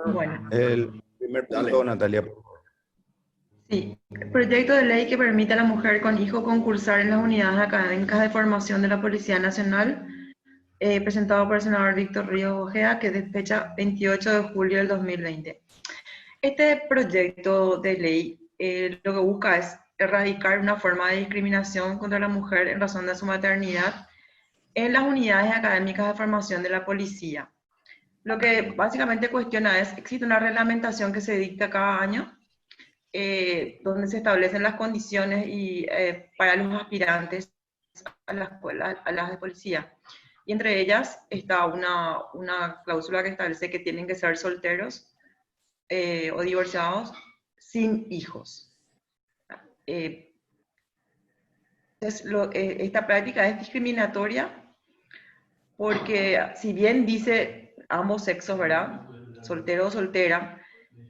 Bueno, el primer punto, Natalia, por favor. sí. El proyecto de ley que permite a la mujer con hijo concursar en las unidades académicas de formación de la Policía Nacional, presentado por el senador Víctor Ríos Ojeda, que es de fecha 28 de julio del 2020. Este proyecto de ley lo que busca es erradicar una forma de discriminación contra la mujer en razón de su maternidad en las unidades académicas de formación de la policía. Lo que básicamente cuestiona es, existe una reglamentación que se dicta cada año, donde se establecen las condiciones para los aspirantes a la escuela, a las de policía. Y entre ellas está una cláusula que establece que tienen que ser solteros o divorciados sin hijos. Entonces, esta práctica es discriminatoria porque si bien dice ambos sexos, ¿verdad? Soltero o soltera,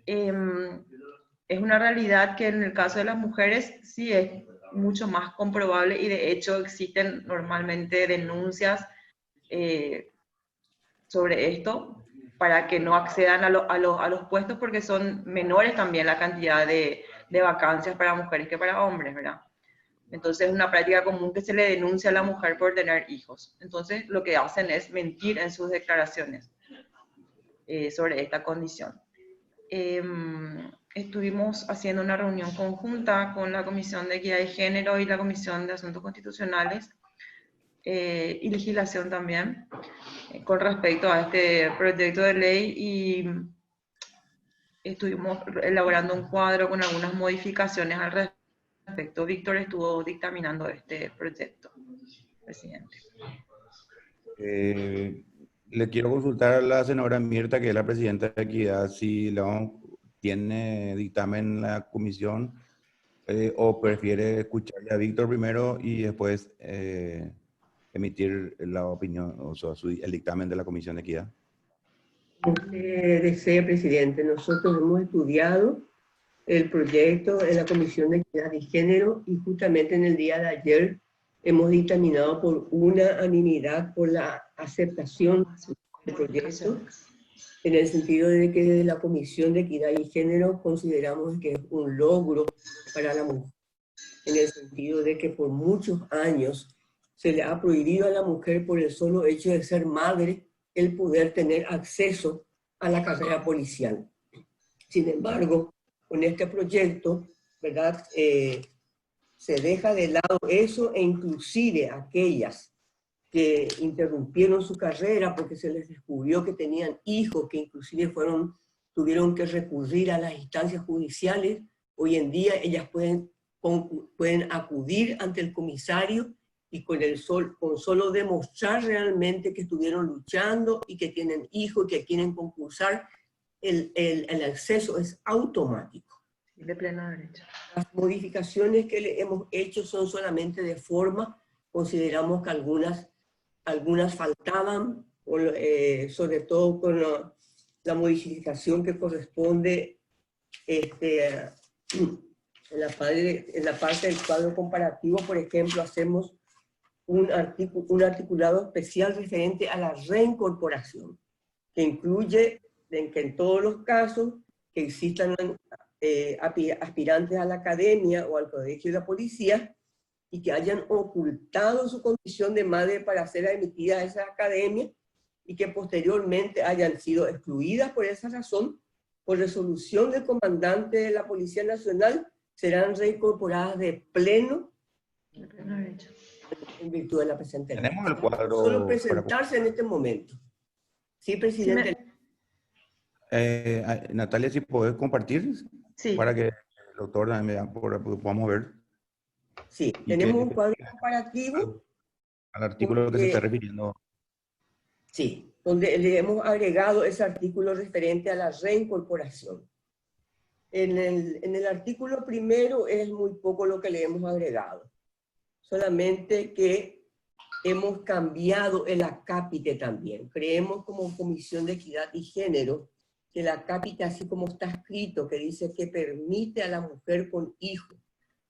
es una realidad que en el caso de las mujeres sí es mucho más comprobable y de hecho existen normalmente denuncias sobre esto para que no accedan a los puestos porque son menores también la cantidad de vacancias para mujeres que para hombres, ¿verdad? Entonces es una práctica común que se le denuncia a la mujer por tener hijos. Entonces lo que hacen es mentir en sus declaraciones sobre esta condición. Estuvimos haciendo una reunión conjunta con la Comisión de Equidad de Género y la Comisión de Asuntos Constitucionales y Legislación también, con respecto a este proyecto de ley y estuvimos elaborando un cuadro con algunas modificaciones al respecto. Víctor estuvo dictaminando este proyecto, presidente. Le quiero consultar a la senadora Mirta, que es la presidenta de Equidad, si tiene dictamen en la comisión o prefiere escucharle a Víctor primero y después emitir la opinión, o sea, el dictamen de la Comisión de Equidad. Usted desea, presidente, nosotros hemos estudiado el proyecto en la Comisión de Equidad y Género y justamente en el día de ayer hemos dictaminado por unanimidad por la aceptación del proyecto, en el sentido de que desde la Comisión de Equidad y Género consideramos que es un logro para la mujer, en el sentido de que por muchos años se le ha prohibido a la mujer por el solo hecho de ser madre el poder tener acceso a la carrera policial. Sin embargo, con este proyecto, ¿verdad? Se deja de lado eso e inclusive aquellas que interrumpieron su carrera porque se les descubrió que tenían hijos, que inclusive tuvieron que recurrir a las instancias judiciales, hoy en día ellas pueden acudir ante el comisario y con solo demostrar realmente que estuvieron luchando y que tienen hijos, que quieren concursar, el acceso es automático. De pleno derecho. Las modificaciones que le hemos hecho son solamente de forma, consideramos que algunas faltaban, sobre todo con la modificación que corresponde en la parte del cuadro comparativo. Por ejemplo, hacemos un articulado especial referente a la reincorporación, que incluye que en todos los casos que existan aspirantes a la academia o al colegio de la policía y que hayan ocultado su condición de madre para ser admitidas a esa academia y que posteriormente hayan sido excluidas por esa razón, por resolución del comandante de la Policía Nacional, serán reincorporadas de pleno derecho en virtud de la presente ley. Tenemos el cuadro. Solo presentarse en este momento. Sí, presidente. Natalia, si podés compartir, Sí. para que el doctor también podamos ver. Sí, tenemos un cuadro comparativo. Al artículo que se está refiriendo. Sí, donde le hemos agregado ese artículo referente a la reincorporación. En el artículo primero es muy poco lo que le hemos agregado. Solamente que hemos cambiado el acápite también. Creemos como Comisión de Equidad y Género que el acápite, así como está escrito, que dice que permite a la mujer con hijos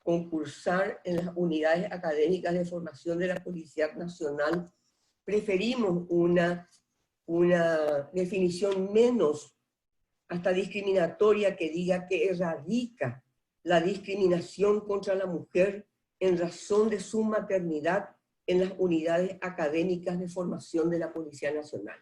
concursar en las unidades académicas de formación de la Policía Nacional, preferimos una definición menos hasta discriminatoria que diga que erradica la discriminación contra la mujer en razón de su maternidad en las unidades académicas de formación de la Policía Nacional.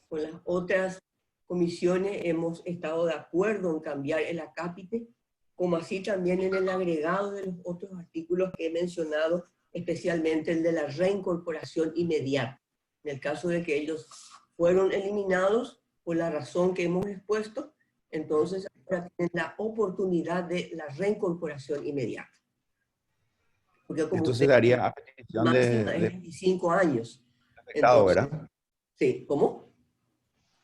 Con las otras comisiones hemos estado de acuerdo en cambiar el acápite, como así también en el agregado de los otros artículos que he mencionado, especialmente el de la reincorporación inmediata. En el caso de que ellos fueron eliminados por la razón que hemos expuesto, entonces ahora tienen la oportunidad de la reincorporación inmediata. Porque como Esto se daría a petición máxima es 25 años. afectado, Entonces, ¿verdad? sí, ¿cómo?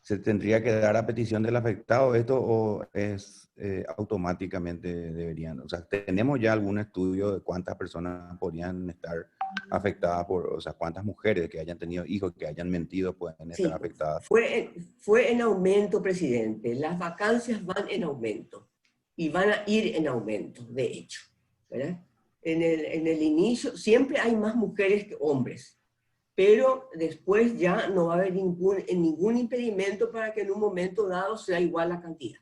¿Se tendría que dar a petición del afectado esto o es automáticamente deberían? O sea, ¿tenemos ya algún estudio de cuántas personas podrían estar afectadas por, o sea, cuántas mujeres que hayan tenido hijos, que hayan mentido pueden estar afectadas? Fue en aumento, presidente. Las vacancias van en aumento y van a ir en aumento, de hecho, ¿verdad? En el inicio siempre hay más mujeres que hombres, pero después ya no va a haber ningún impedimento para que en un momento dado sea igual la cantidad.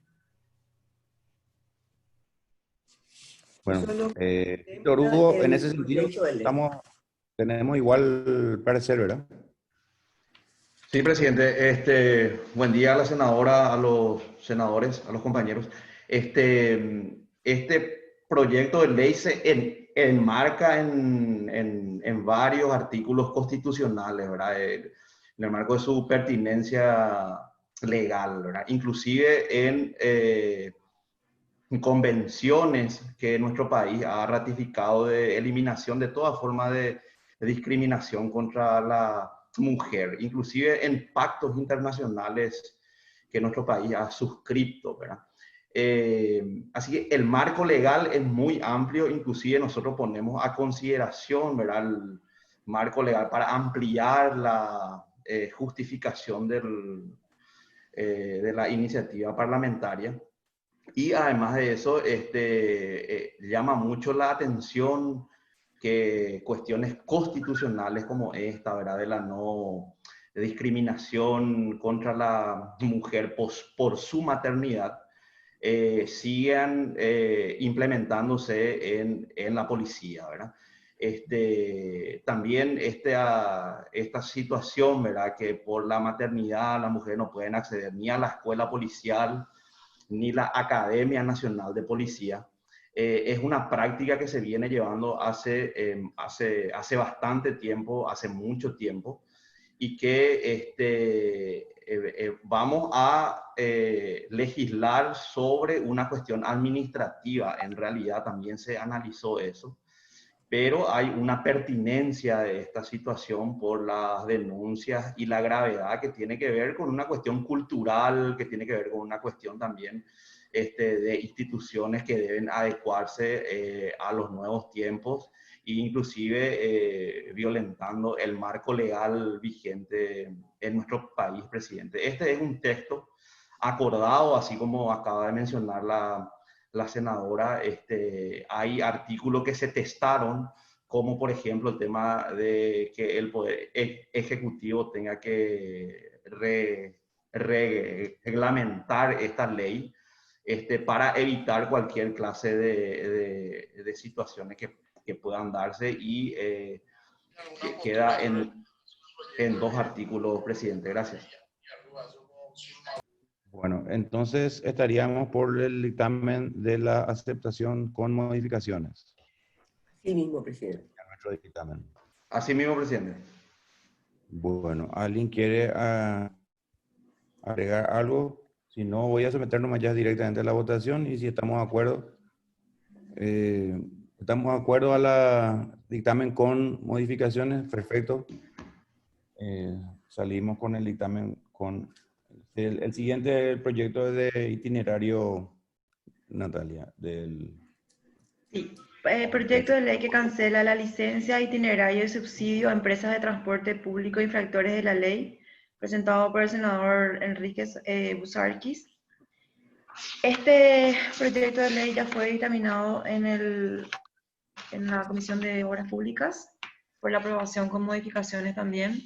Bueno, Víctor Hugo, en ese sentido tenemos igual parecer, ¿verdad? Sí, presidente. Buen día a la senadora, a los senadores, a los compañeros. Este proyecto de ley se enmarca en varios artículos constitucionales, ¿verdad? En el marco de su pertinencia legal, ¿verdad? Inclusive en convenciones que nuestro país ha ratificado de eliminación de toda forma de discriminación contra la mujer, inclusive en pactos internacionales que nuestro país ha suscrito, ¿verdad? Así que el marco legal es muy amplio, inclusive nosotros ponemos a consideración, ¿verdad?, el marco legal para ampliar la justificación de la iniciativa parlamentaria. Y además de eso, llama mucho la atención que cuestiones constitucionales como esta, ¿verdad?, de la no discriminación contra la mujer por su maternidad, sigan implementándose en la policía, ¿verdad? También esta situación, ¿verdad?, que por la maternidad las mujeres no pueden acceder ni a la escuela policial, ni la Academia Nacional de Policía, es una práctica que se viene llevando hace bastante tiempo, hace mucho tiempo, y que vamos a legislar sobre una cuestión administrativa. En realidad también se analizó eso, pero hay una pertinencia de esta situación por las denuncias y la gravedad que tiene que ver con una cuestión cultural, que tiene que ver con una cuestión también de instituciones que deben adecuarse a los nuevos tiempos e inclusive violentando el marco legal vigente en nuestro país, presidente. Este es un texto acordado, así como acaba de mencionar la senadora. Hay artículos que se testaron, como por ejemplo el tema de que el Poder Ejecutivo tenga que reglamentar esta ley para evitar cualquier clase de situaciones que puedan darse, y que queda en 2 artículos, presidente. Gracias. Bueno, entonces estaríamos por el dictamen de la aceptación con modificaciones. Así mismo, presidente. Nuestro dictamen. Así mismo, presidente. Bueno, ¿alguien quiere agregar algo? Si no, voy a someternos ya directamente a la votación, y si estamos de acuerdo a la dictamen con modificaciones, perfecto. Salimos con el dictamen con el siguiente proyecto de itinerario, Natalia, Sí, proyecto de ley que cancela la licencia, itinerario y subsidio a empresas de transporte público infractores de la ley, presentado por el senador Enrique Busarquis. Este proyecto de ley ya fue dictaminado en la Comisión de Obras Públicas, por la aprobación con modificaciones también.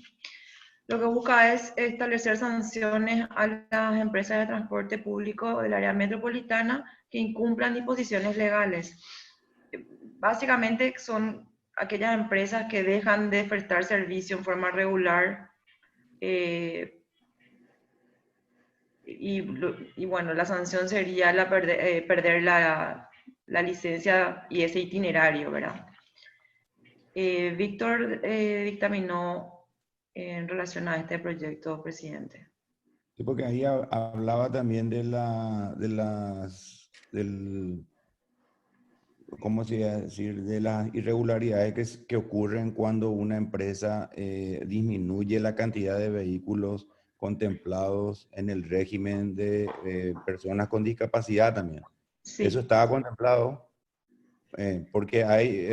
Lo que busca es establecer sanciones a las empresas de transporte público del área metropolitana que incumplan disposiciones legales. Básicamente son aquellas empresas que dejan de prestar servicio en forma regular y bueno, la sanción sería perder la licencia y ese itinerario, ¿verdad? Víctor dictaminó en relación a este proyecto, presidente. Sí, porque ahí hablaba también ¿cómo se iba a decir? De las irregularidades que ocurren cuando una empresa disminuye la cantidad de vehículos contemplados en el régimen de personas con discapacidad también. Sí. Eso estaba contemplado porque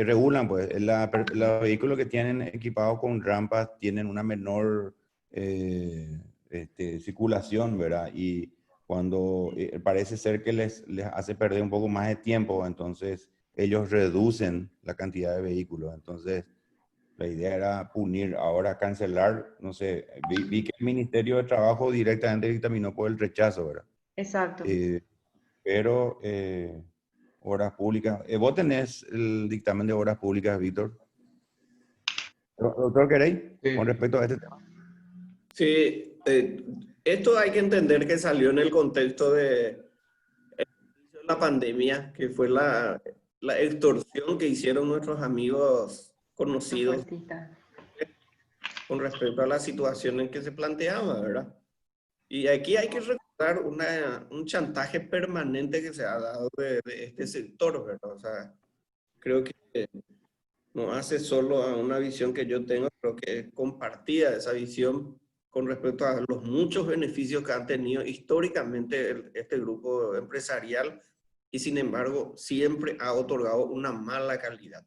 regulan, pues, los vehículos que tienen equipados con rampas tienen una menor circulación, ¿verdad? Y cuando parece ser que les hace perder un poco más de tiempo, entonces ellos reducen la cantidad de vehículos. Entonces, la idea era punir, ahora cancelar, no sé, vi que el Ministerio de Trabajo directamente dictaminó por el rechazo, ¿verdad? Exacto. Pero obras públicas, vos tenés el dictamen de obras públicas, Víctor. Doctor Querey, Sí. con respecto a este tema. Sí, esto hay que entender que salió en el contexto de la pandemia, que fue la extorsión que hicieron nuestros amigos conocidos con respecto a la situación en que se planteaba, ¿verdad? Y aquí hay que recordar un chantaje permanente que se ha dado de este sector, ¿verdad? O sea, creo que no hace solo a una visión que yo tengo, creo que es compartida esa visión con respecto a los muchos beneficios que han tenido históricamente este grupo empresarial y sin embargo siempre ha otorgado una mala calidad.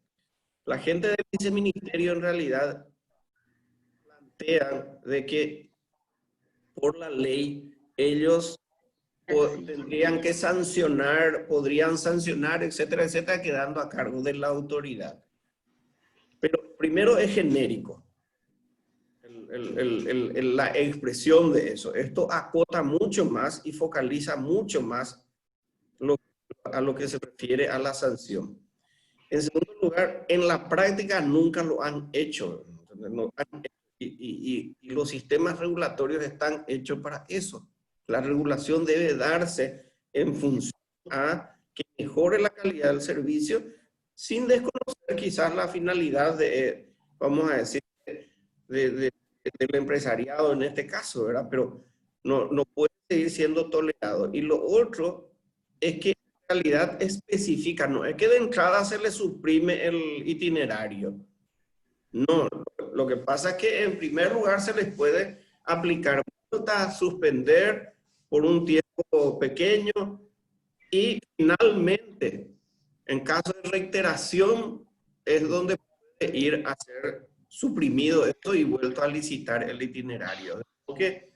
La gente del viceministerio en realidad plantean de que por la ley ellos tendrían que sancionar, podrían sancionar, etcétera, etcétera, quedando a cargo de la autoridad. Pero primero es genérico la expresión de eso. Esto acota mucho más y focaliza mucho más a lo que se refiere a la sanción. En segundo lugar, en la práctica nunca lo han hecho. Y los sistemas regulatorios están hechos para eso. La regulación debe darse en función a que mejore la calidad del servicio sin desconocer quizás la finalidad de, vamos a decir, del empresariado en este caso, ¿verdad? Pero no puede seguir siendo tolerado. Y lo otro es que en realidad específica, no es que de entrada se le suprime el itinerario. No, lo que pasa es que en primer lugar se les puede aplicar multas, suspender por un tiempo pequeño y finalmente, en caso de reiteración, es donde puede ir a ser suprimido esto y vuelto a licitar el itinerario. Porque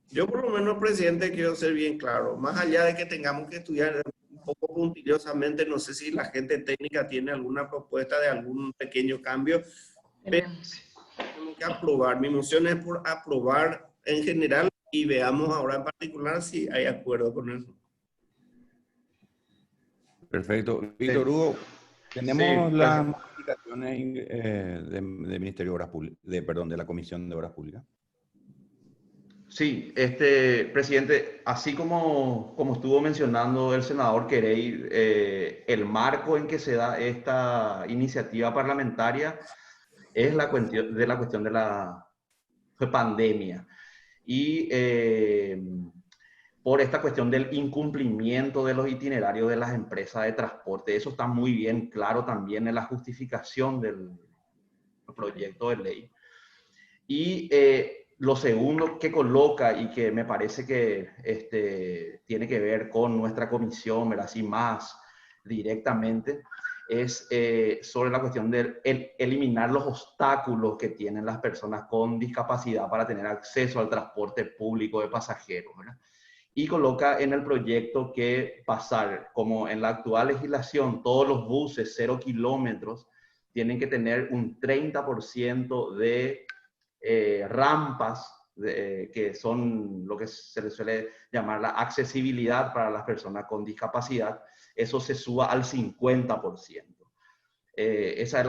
yo por lo menos, presidente, quiero ser bien claro, más allá de que tengamos que estudiar un poco puntillosamente, no sé si la gente técnica tiene alguna propuesta de algún pequeño cambio, pero tenemos que aprobar. Mi moción es por aprobar en general y veamos ahora en particular si hay acuerdo con eso. Perfecto. Víctor Hugo, tenemos Sí, las modificaciones del Ministerio de Obras Públicas, de la Comisión de Obras Públicas. Sí, presidente, así como estuvo mencionando el senador Querey, el marco en que se da esta iniciativa parlamentaria es la cuestión de la pandemia. Y por esta cuestión del incumplimiento de los itinerarios de las empresas de transporte. Eso está muy bien claro también en la justificación del proyecto de ley. Y lo segundo que coloca y que me parece que tiene que ver con nuestra comisión, ¿verdad? Así más directamente, es sobre la cuestión de eliminar los obstáculos que tienen las personas con discapacidad para tener acceso al transporte público de pasajeros, ¿verdad? Y coloca en el proyecto que pasar, como en la actual legislación, todos los buses 0 kilómetros tienen que tener un 30% de rampas que son lo que se le suele llamar la accesibilidad para las personas con discapacidad, eso se suba al 50%. Esa es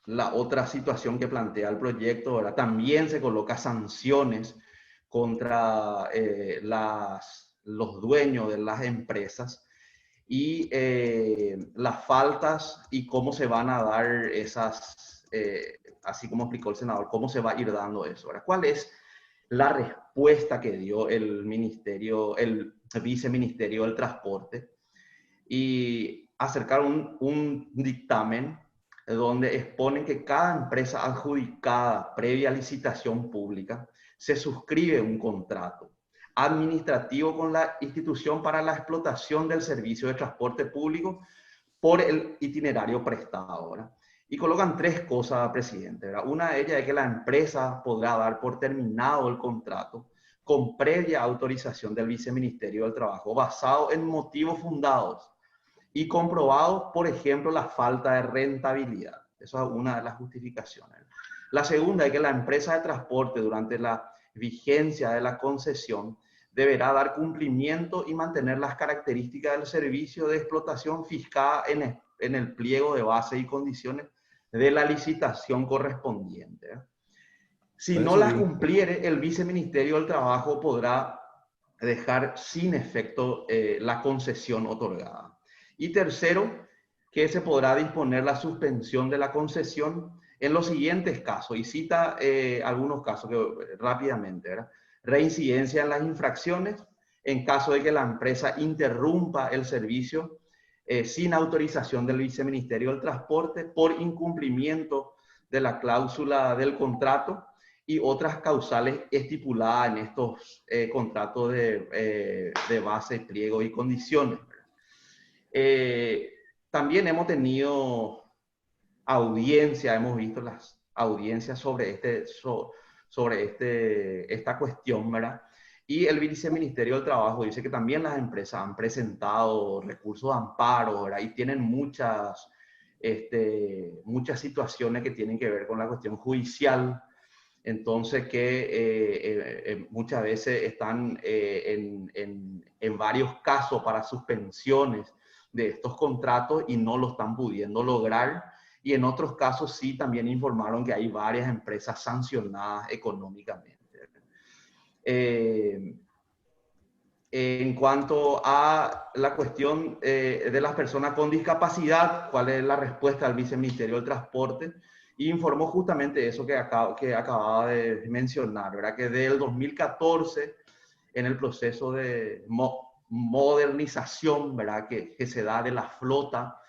la otra situación que plantea el proyecto, ¿verdad? También se coloca sanciones contra los dueños de las empresas y las faltas y cómo se van a dar esas, así como explicó el senador, cómo se va a ir dando eso, ¿verdad? ¿Cuál es la respuesta que dio el viceministerio del Transporte? Y acercar un dictamen donde exponen que cada empresa adjudicada previa licitación pública se suscribe un contrato administrativo con la institución para la explotación del servicio de transporte público por el itinerario prestado, ¿verdad? Y colocan tres cosas, presidente, ¿verdad? Una de ellas es que la empresa podrá dar por terminado el contrato con previa autorización del Viceministerio del Trabajo, basado en motivos fundados y comprobados, por ejemplo, la falta de rentabilidad. Esa es una de las justificaciones. La segunda es que la empresa de transporte, durante la vigencia de la concesión, deberá dar cumplimiento y mantener las características del servicio de explotación fijada en el pliego de base y condiciones de la licitación correspondiente. Si no las cumpliere, el Viceministerio del Trabajo podrá dejar sin efecto la concesión otorgada. Y tercero, que se podrá disponer la suspensión de la concesión en los siguientes casos, y cita algunos casos rápidamente, ¿verdad? Reincidencia en las infracciones, en caso de que la empresa interrumpa el servicio sin autorización del Viceministerio del Transporte por incumplimiento de la cláusula del contrato y otras causales estipuladas en estos contratos de base, pliego y condiciones. También hemos tenido audiencia, hemos visto las audiencias sobre esta cuestión, ¿verdad? Y el Viceministerio del Trabajo dice que también las empresas han presentado recursos de amparo, ¿verdad? Y tienen muchas situaciones que tienen que ver con la cuestión judicial. Entonces, que muchas veces están en varios casos para suspensiones de estos contratos y no lo están pudiendo lograr. Y en otros casos sí también informaron que hay varias empresas sancionadas económicamente. En cuanto a la cuestión de las personas con discapacidad, ¿cuál es la respuesta del Viceministerio del Transporte? Y informó justamente eso que acababa de mencionar, ¿verdad? Que desde el 2014, en el proceso de modernización, ¿verdad? Que se da de la flota,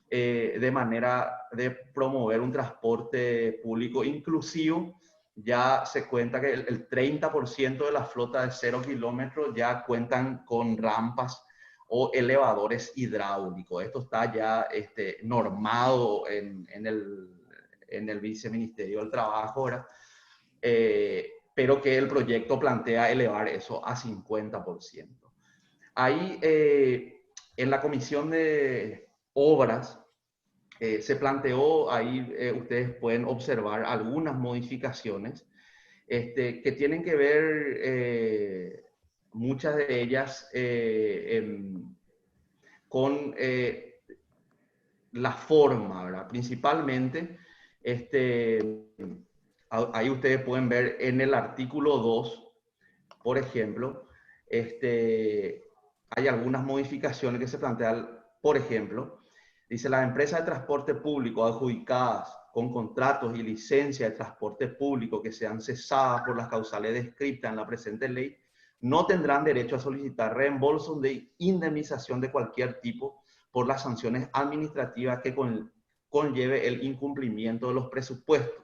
de manera de promover un transporte público inclusivo, ya se cuenta que el 30% de la flota de 0 kilómetros ya cuentan con rampas o elevadores hidráulicos. Esto está ya normado en el Viceministerio del Trabajo, ¿verdad? Pero que el proyecto plantea elevar eso a 50%. Ahí, en la Comisión de Obras, se planteó, ahí ustedes pueden observar algunas modificaciones que tienen que ver, muchas de ellas, con la forma, ¿verdad? Principalmente, ahí ustedes pueden ver en el artículo 2, por ejemplo, hay algunas modificaciones que se plantean, por ejemplo, dice: las empresas de transporte público adjudicadas con contratos y licencias de transporte público que sean cesadas por las causales descritas en la presente ley no tendrán derecho a solicitar reembolsos de indemnización de cualquier tipo por las sanciones administrativas que conlleve el incumplimiento de los presupuestos.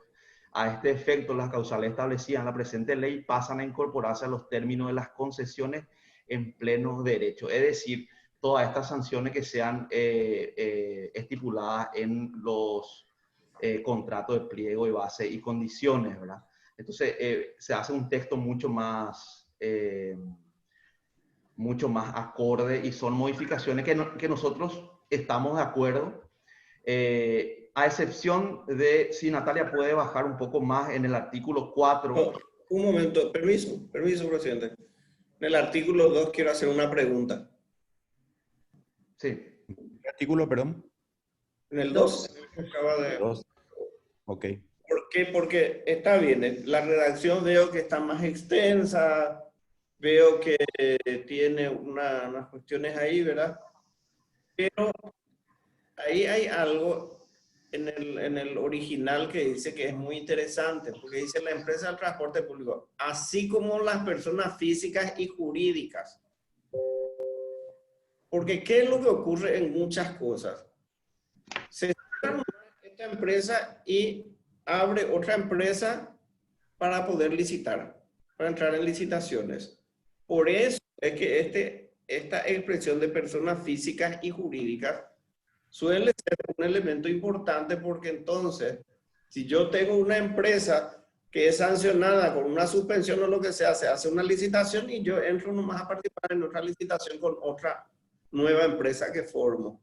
A este efecto, las causales establecidas en la presente ley pasan a incorporarse a los términos de las concesiones en pleno derecho. Es decir, todas estas sanciones que sean estipuladas en los contratos de pliego y base y condiciones, ¿verdad? Entonces, se hace un texto mucho más acorde, y son modificaciones que nosotros estamos de acuerdo. a excepción de si Natalia puede bajar un poco más en el artículo 4. No, un momento, permiso, presidente. En el artículo 2 quiero hacer una pregunta. Sí. ¿Qué artículo, perdón? En el 2 acaba de... Dos. Ok. ¿Por qué? Porque está bien, la redacción veo que está más extensa, veo que tiene unas cuestiones ahí, ¿verdad? Pero ahí hay algo en el original que dice que es muy interesante, porque dice la empresa del transporte público, así como las personas físicas y jurídicas. Porque ¿qué es lo que ocurre en muchas cosas? Se cierra esta empresa y abre otra empresa para poder licitar, para entrar en licitaciones. Por eso es que esta expresión de personas físicas y jurídicas suele ser un elemento importante, porque entonces, si yo tengo una empresa que es sancionada con una suspensión o lo que sea, se hace una licitación y yo entro nomás a participar en otra licitación con otra nueva empresa que formo.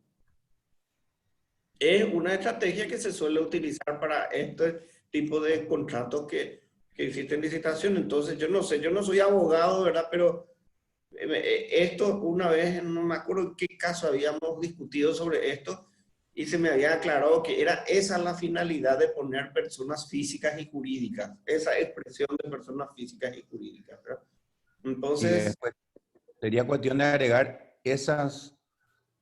Es una estrategia que se suele utilizar para este tipo de contratos que existen licitación. Entonces, yo no sé, yo no soy abogado, ¿verdad? Pero esto una vez, no me acuerdo en qué caso habíamos discutido sobre esto, y se me había aclarado que era esa la finalidad de poner personas físicas y jurídicas, esa expresión de personas físicas y jurídicas, ¿verdad? Entonces... sería cuestión de agregar esas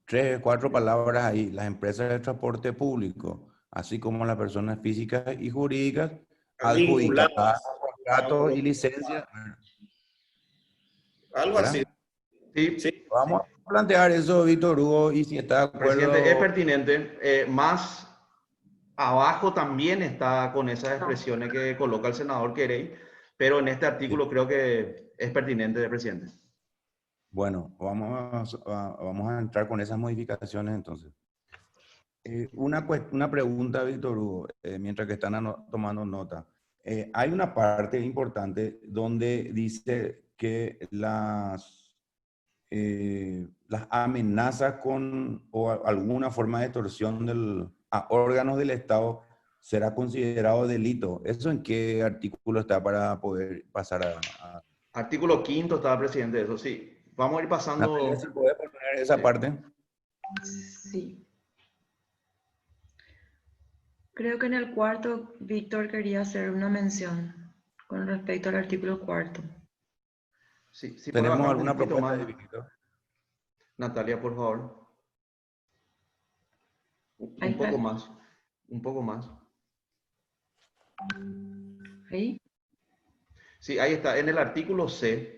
3 o 4 palabras ahí, las empresas de transporte público, así como las personas físicas y jurídicas adjudicadas a contratos y licencias. Algo ¿Verdad? así. Sí. Sí. Vamos a plantear eso, Víctor Hugo, y si está de acuerdo... Presidente, es pertinente. Más abajo también está con esas expresiones que coloca el senador Querey, pero en este artículo creo que es pertinente, presidente. Bueno, vamos a entrar con esas modificaciones entonces. Una pregunta, Víctor Hugo, mientras que están tomando nota. Hay una parte importante donde dice que las amenazas o alguna forma de extorsión a órganos del Estado será considerado delito. ¿Eso en qué artículo está para poder pasar a... Artículo 5 estaba, presidente, eso sí. Vamos a ir pasando... Natalia, ¿se puede poner esa parte? Sí. Creo que en el cuarto, Víctor quería hacer una mención con respecto al artículo 4. Sí, sí, puede ¿Tenemos bajar un alguna poquitito propuesta más, de Víctor? Natalia, por favor. Ahí Un poco está. más. Un poco más. Ahí. Sí, ahí está. En el artículo C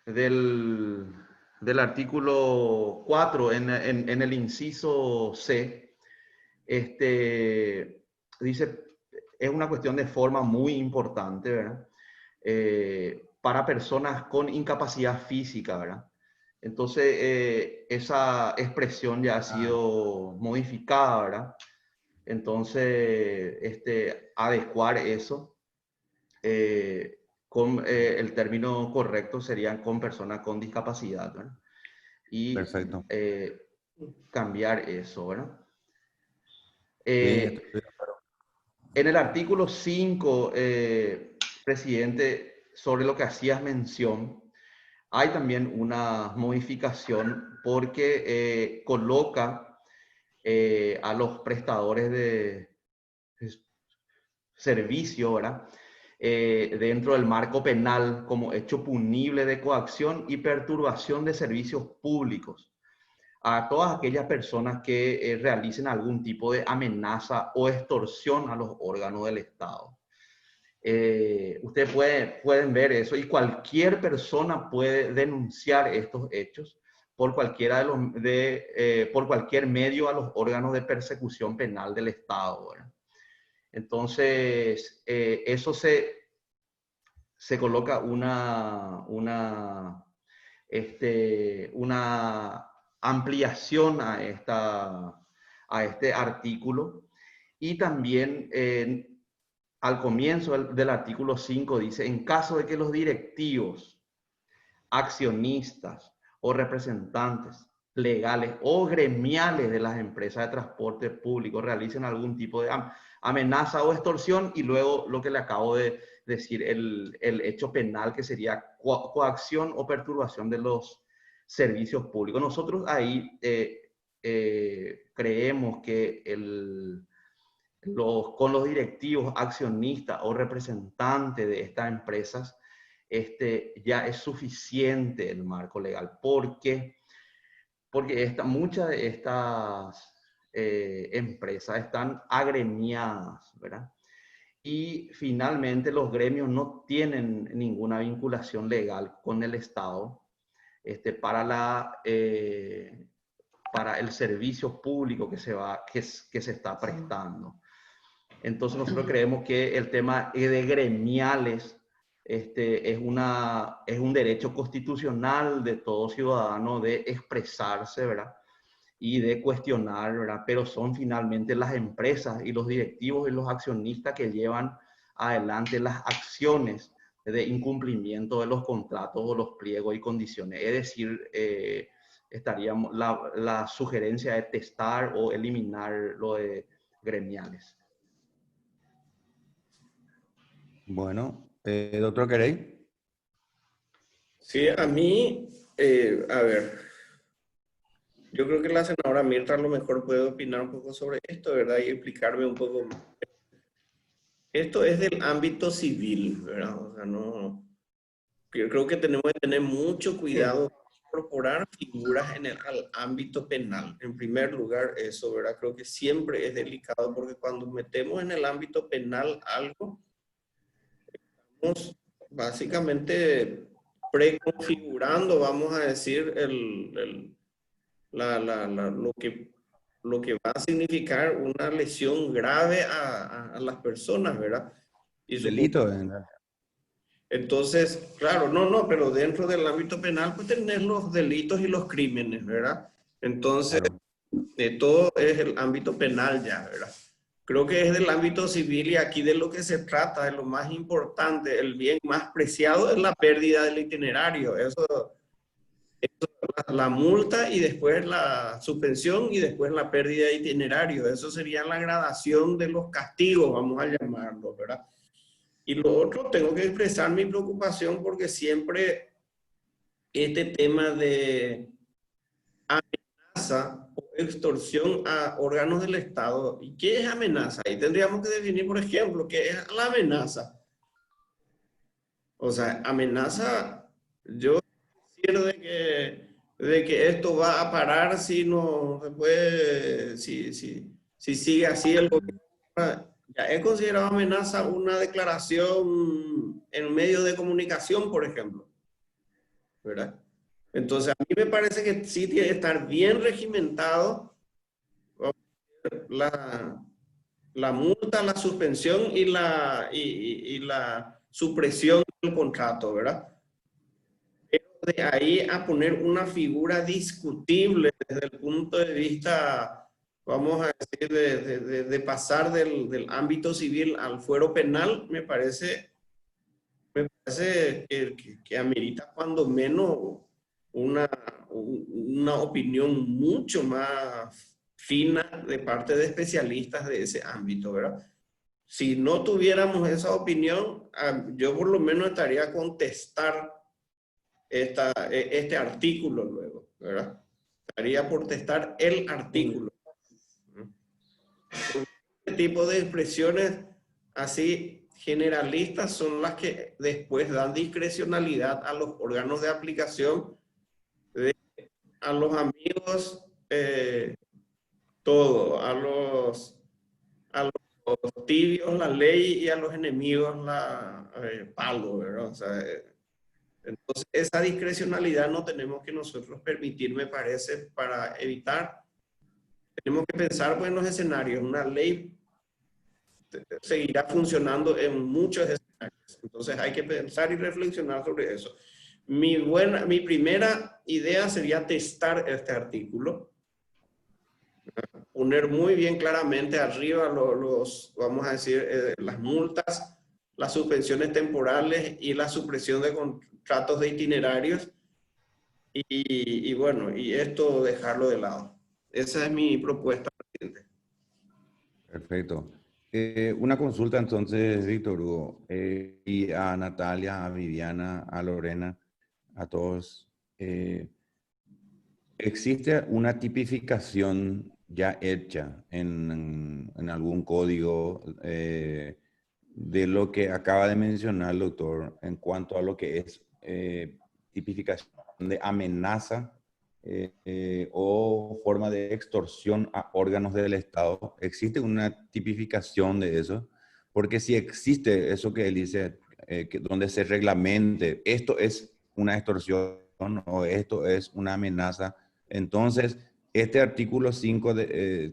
del artículo 4, en el inciso C, dice, es una cuestión de forma muy importante, ¿verdad? Para personas con incapacidad física, ¿verdad? Entonces, esa expresión ya ha sido modificada, ¿verdad? Entonces, adecuar eso, el término correcto sería con personas con discapacidad, ¿verdad? Y Perfecto. cambiar eso, ¿verdad? Sí, estoy de acuerdo. En el artículo 5, presidente, sobre lo que hacías mención, hay también una modificación porque coloca a los prestadores de servicio, ¿verdad? Dentro del marco penal como hecho punible de coacción y perturbación de servicios públicos a todas aquellas personas que realicen algún tipo de amenaza o extorsión a los órganos del Estado. Ustedes pueden ver eso, y cualquier persona puede denunciar estos hechos por por cualquier medio a los órganos de persecución penal del Estado, ¿verdad? Entonces, eso se coloca una ampliación a este artículo, y también al comienzo del artículo 5 dice, en caso de que los directivos, accionistas o representantes legales o gremiales de las empresas de transporte público realicen algún tipo de amenaza o extorsión, y luego lo que le acabo de decir, el hecho penal, que sería coacción o perturbación de los servicios públicos. Nosotros ahí creemos que con los directivos, accionistas o representantes de estas empresas, ya es suficiente el marco legal, porque muchas de estas empresas están agremiadas, ¿verdad? Y finalmente los gremios no tienen ninguna vinculación legal con el Estado para el servicio público que se está prestando. Entonces nosotros creemos que el tema de gremiales es un derecho constitucional de todo ciudadano de expresarse, ¿verdad? Y de cuestionar, ¿verdad? Pero son finalmente las empresas y los directivos y los accionistas que llevan adelante las acciones de incumplimiento de los contratos o los pliegos y condiciones. Es decir, estaríamos la sugerencia de testar o eliminar lo de gremiales. Bueno, doctor Querey. Sí, a mí, a ver, yo creo que la senadora Mirta a lo mejor puede opinar un poco sobre esto, ¿verdad? Y explicarme un poco. Esto es del ámbito civil, ¿verdad? O sea, no, yo creo que tenemos que tener mucho cuidado de incorporar figuras en el ámbito penal. En primer lugar, eso, ¿verdad? Creo que siempre es delicado, porque cuando metemos en el ámbito penal algo, estamos básicamente preconfigurando, vamos a decir, lo que va a significar una lesión grave a las personas, ¿verdad? Y Delito. entonces, claro, no, pero dentro del ámbito penal, pues tener los delitos y los crímenes, ¿verdad? Entonces, Claro. todo es el ámbito penal ya, ¿verdad? Creo que es del ámbito civil, y aquí de lo que se trata, de lo más importante, el bien más preciado es la pérdida del itinerario. Eso la multa, y después la suspensión, y después la pérdida de itinerario. Eso sería la gradación de los castigos, vamos a llamarlo, ¿verdad? Y lo otro, tengo que expresar mi preocupación porque siempre este tema de amenaza o extorsión a órganos del Estado. ¿Y qué es amenaza? Ahí tendríamos que definir, por ejemplo, qué es la amenaza. O sea, amenaza, yo quiero de que esto va a parar si no se puede, si sigue así el gobierno. Ya he considerado amenaza una declaración en medios de comunicación, por ejemplo, ¿verdad? Entonces, a mí me parece que sí tiene que estar bien regimentado la multa, la suspensión y la supresión del contrato, ¿verdad? Pero de ahí a poner una figura discutible desde el punto de vista, vamos a decir, de pasar del ámbito civil al fuero penal, me parece que amerita cuando menos una opinión mucho más fina de parte de especialistas de ese ámbito, ¿verdad? Si no tuviéramos esa opinión, yo por lo menos estaría a contestar este artículo luego, ¿verdad? Estaría por testar el artículo. Este tipo de expresiones así generalistas son las que después dan discrecionalidad a los órganos de aplicación, a los amigos, todo, a los tibios la ley, y a los enemigos palo, ¿verdad? O sea, entonces esa discrecionalidad no tenemos que nosotros permitir, me parece, para evitar. Tenemos que pensar, pues, en los escenarios. Una ley seguirá funcionando en muchos escenarios. Entonces hay que pensar y reflexionar sobre eso. Mi primera idea sería testar este artículo. Poner muy bien claramente arriba vamos a decir, las multas, las suspensiones temporales y la supresión de contratos de itinerarios. y bueno, y esto dejarlo de lado. Esa es mi propuesta, presidente. Perfecto. Una consulta entonces, Víctor Hugo, y a Natalia, a Viviana, a Lorena, a todos. ¿Existe una tipificación ya hecha en algún código de lo que acaba de mencionar el doctor en cuanto a lo que es tipificación de amenaza o forma de extorsión a órganos del Estado? ¿Existe una tipificación de eso? Porque si existe eso que él dice, donde se reglamente, esto es una extorsión o esto es una amenaza, entonces este artículo 5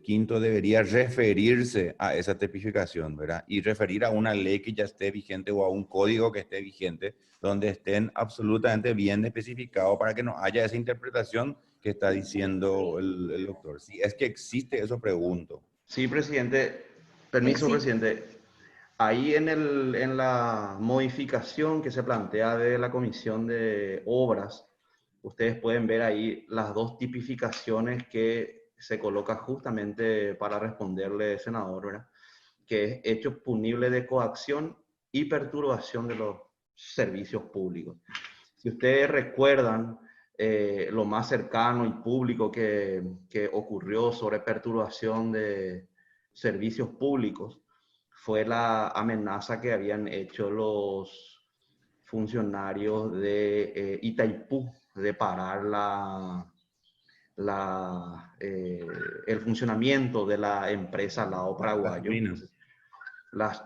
quinto debería referirse a esa tipificación, ¿verdad? Y referir a una ley que ya esté vigente o a un código que esté vigente, donde estén absolutamente bien especificados para que no haya esa interpretación que está diciendo el doctor. Si es que existe eso, pregunto. Sí, presidente. Permiso, Sí. presidente. Ahí en la modificación que se plantea de la Comisión de Obras, ustedes pueden ver ahí las dos tipificaciones que se coloca justamente para responderle, senador, ¿verdad? Que es hecho punible de coacción y perturbación de los servicios públicos. Si ustedes recuerdan, lo más cercano y público que ocurrió sobre perturbación de servicios públicos fue la amenaza que habían hecho los funcionarios de Itaipú de parar el funcionamiento de la empresa Lao Paraguayo. Las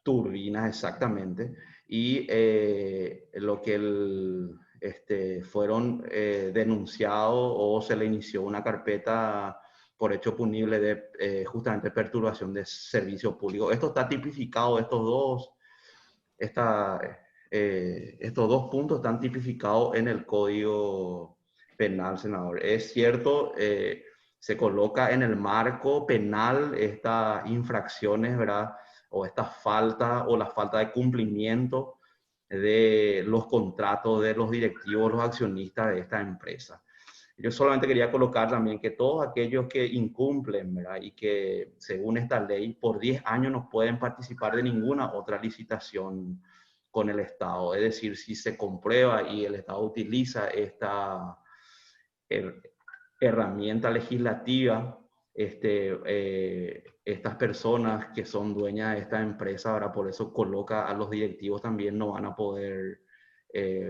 turbinas, exactamente. Y lo que fueron denunciados o se le inició una carpeta por hecho punible de justamente perturbación de servicios públicos. Esto está tipificado, estos dos puntos están tipificados en el Código Penal, senador. Es cierto, se coloca en el marco penal estas infracciones, ¿verdad? O esta falta o la falta de cumplimiento de los contratos de los directivos, los accionistas de esta empresa. Yo solamente quería colocar también que todos aquellos que incumplen, ¿verdad? Y que según esta ley por 10 años no pueden participar de ninguna otra licitación con el Estado. Es decir, si se comprueba y el Estado utiliza esta herramienta legislativa, estas personas que son dueñas de esta empresa, ahora por eso coloca a los directivos también, no van a poder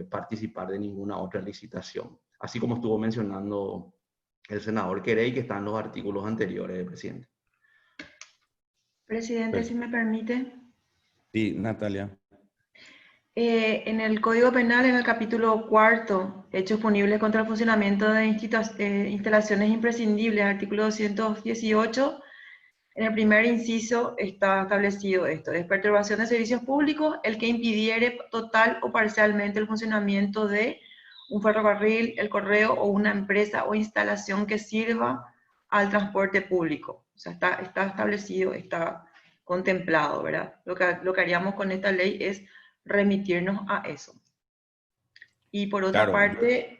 participar de ninguna otra licitación. Así como estuvo mencionando el senador Querey, que está en los artículos anteriores, presidente. Presidente, si me permite. Sí, Natalia. En el Código Penal, en el capítulo 4, hechos punibles contra el funcionamiento de instalaciones imprescindibles, artículo 218, en el primer inciso está establecido esto: es perturbación de servicios públicos el que impidiere total o parcialmente el funcionamiento de un ferrocarril, el correo o una empresa o instalación que sirva al transporte público. O sea, está establecido, está contemplado, ¿verdad? Lo que haríamos con esta ley es remitirnos a eso. Y por otra parte,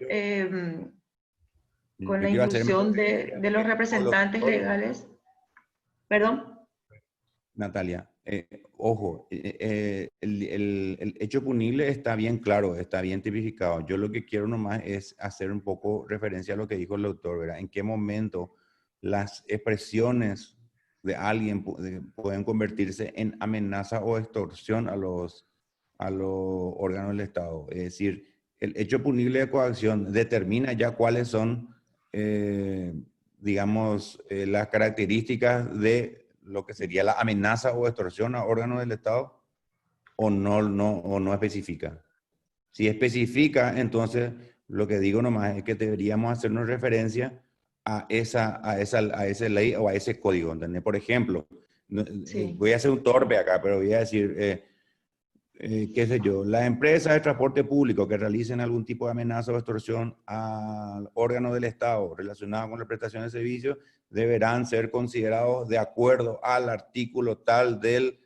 con la inclusión de los representantes legales. ¿Perdón? Natalia, ojo, el hecho punible está bien claro, está bien tipificado. Yo lo que quiero nomás es hacer un poco referencia a lo que dijo el doctor, ¿verdad? En qué momento las expresiones de alguien pueden convertirse en amenaza o extorsión a los órganos del Estado. Es decir, el hecho punible de coacción determina ya cuáles son, digamos, las características de lo que sería la amenaza o extorsión a órganos del Estado, o no especifica. Si especifica, entonces lo que digo nomás es que deberíamos hacernos referencia a esa ley o a ese código, ¿entendés? Por ejemplo, Sí. voy a hacer un torpe acá, pero voy a decir, qué sé yo, las empresas de transporte público que realicen algún tipo de amenaza o extorsión al órgano del Estado relacionado con la prestación de servicios deberán ser considerados de acuerdo al artículo tal del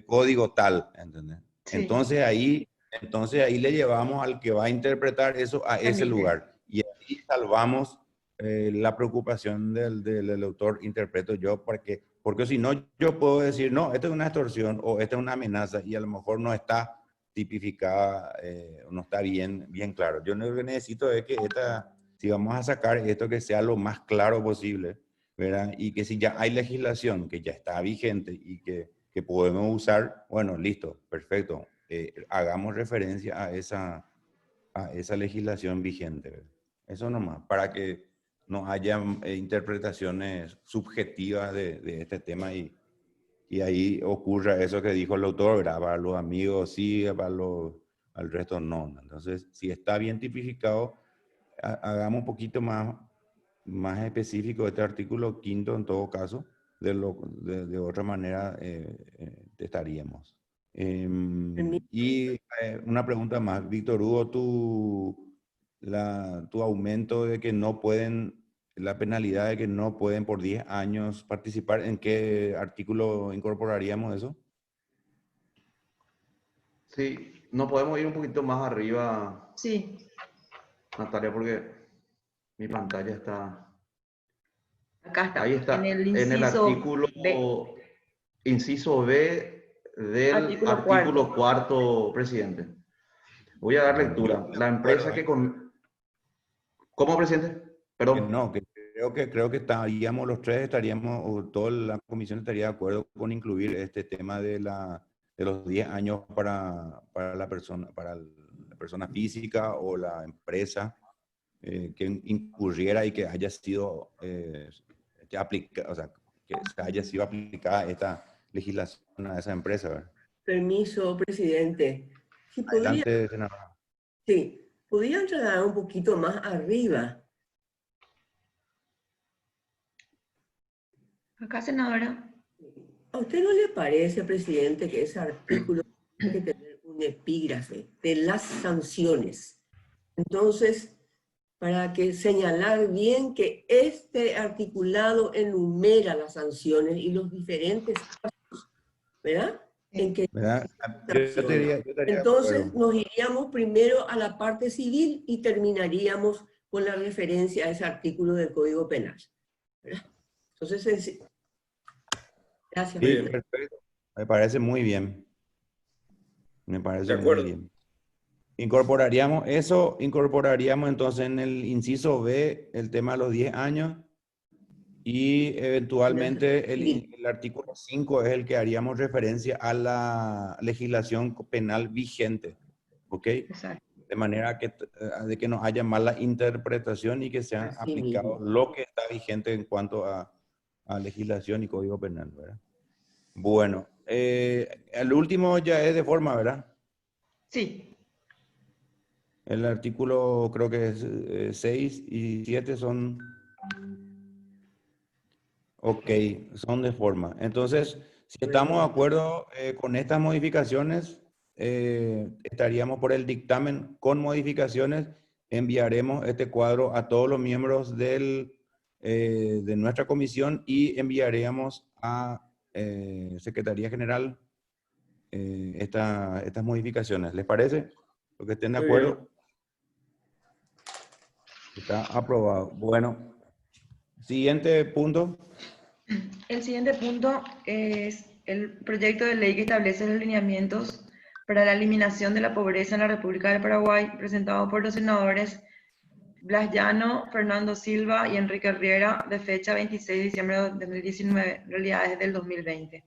código tal, ¿entendés? Sí. Entonces ahí le llevamos al que va a interpretar eso a ese lugar. Y ahí salvamos la preocupación del autor, interpreto yo, porque si no, yo puedo decir, no, esta es una extorsión o esta es una amenaza y a lo mejor no está tipificada, no está bien claro. Yo lo que necesito es que si vamos a sacar esto, que sea lo más claro posible, ¿verdad? Y que si ya hay legislación que ya está vigente y que podemos usar, bueno, listo, perfecto. Hagamos referencia a esa legislación vigente, ¿verdad? Eso nomás, para que no haya interpretaciones subjetivas de este tema y ahí ocurra eso que dijo el autor, ¿verdad? Para los amigos sí, al resto no. Entonces, si está bien tipificado, hagamos un poquito más específico este artículo quinto en todo caso, de otra manera estaríamos. Y una pregunta más, Víctor Hugo, tu aumento de que no pueden, la penalidad de que no pueden por 10 años participar, ¿en qué artículo incorporaríamos eso? Sí, no podemos ir un poquito más arriba, Sí, Natalia, porque mi pantalla está... acá Ahí está, en está, el en el inciso artículo, B, inciso B del artículo artículo cuarto. cuarto, presidente. Voy a dar lectura. La empresa que con... ¿Cómo, presidente? Perdón. No, que creo que estaríamos los tres, o toda la comisión estaría de acuerdo con incluir este tema de los 10 años para la persona física o la empresa que incurriera y que haya sido o sea, que se haya sido aplicada esta legislación a esa empresa, ¿verdad? Permiso, presidente. Si podría, Adelante, senador. sí, podría entrar un poquito más arriba. Acá, senadora. ¿A usted no le parece, presidente, que ese artículo tiene que tener un epígrafe de las sanciones? Entonces, para que señalar bien que este articulado enumera las sanciones y los diferentes casos, ¿verdad? En que ¿Verdad? sanciona. Yo estaría de Entonces, acuerdo. nos iríamos primero a la parte civil y terminaríamos con la referencia a ese artículo del Código Penal, ¿verdad? Entonces, gracias, Sí, presidente. perfecto. Me parece muy bien. Me De parece muy acuerdo. bien. Incorporaríamos entonces en el inciso B el tema de los 10 años y eventualmente Civil. el artículo 5 es el que haríamos referencia a la legislación penal vigente, ¿ok? Exacto. De manera de que no haya mala interpretación y que sean Así aplicados mismo. lo que está vigente en cuanto a legislación y código penal, ¿verdad? Bueno, el último ya es de forma, ¿verdad? Sí, El artículo creo que es 6 y 7 son, ok, son de forma. Entonces, si estamos de acuerdo con estas modificaciones, estaríamos por el dictamen con modificaciones, enviaremos este cuadro a todos los miembros de nuestra comisión y enviaríamos a Secretaría General estas modificaciones. ¿Les parece? ¿Los que estén de Muy acuerdo? bien. Está aprobado. Bueno, siguiente punto. el siguiente punto es el proyecto de ley que establece los lineamientos para la eliminación de la pobreza en la República del Paraguay, presentado por los senadores Blas Llano, Fernando Silva y Enrique Riera, de fecha 26 de diciembre de 2019, en realidad es del 2020.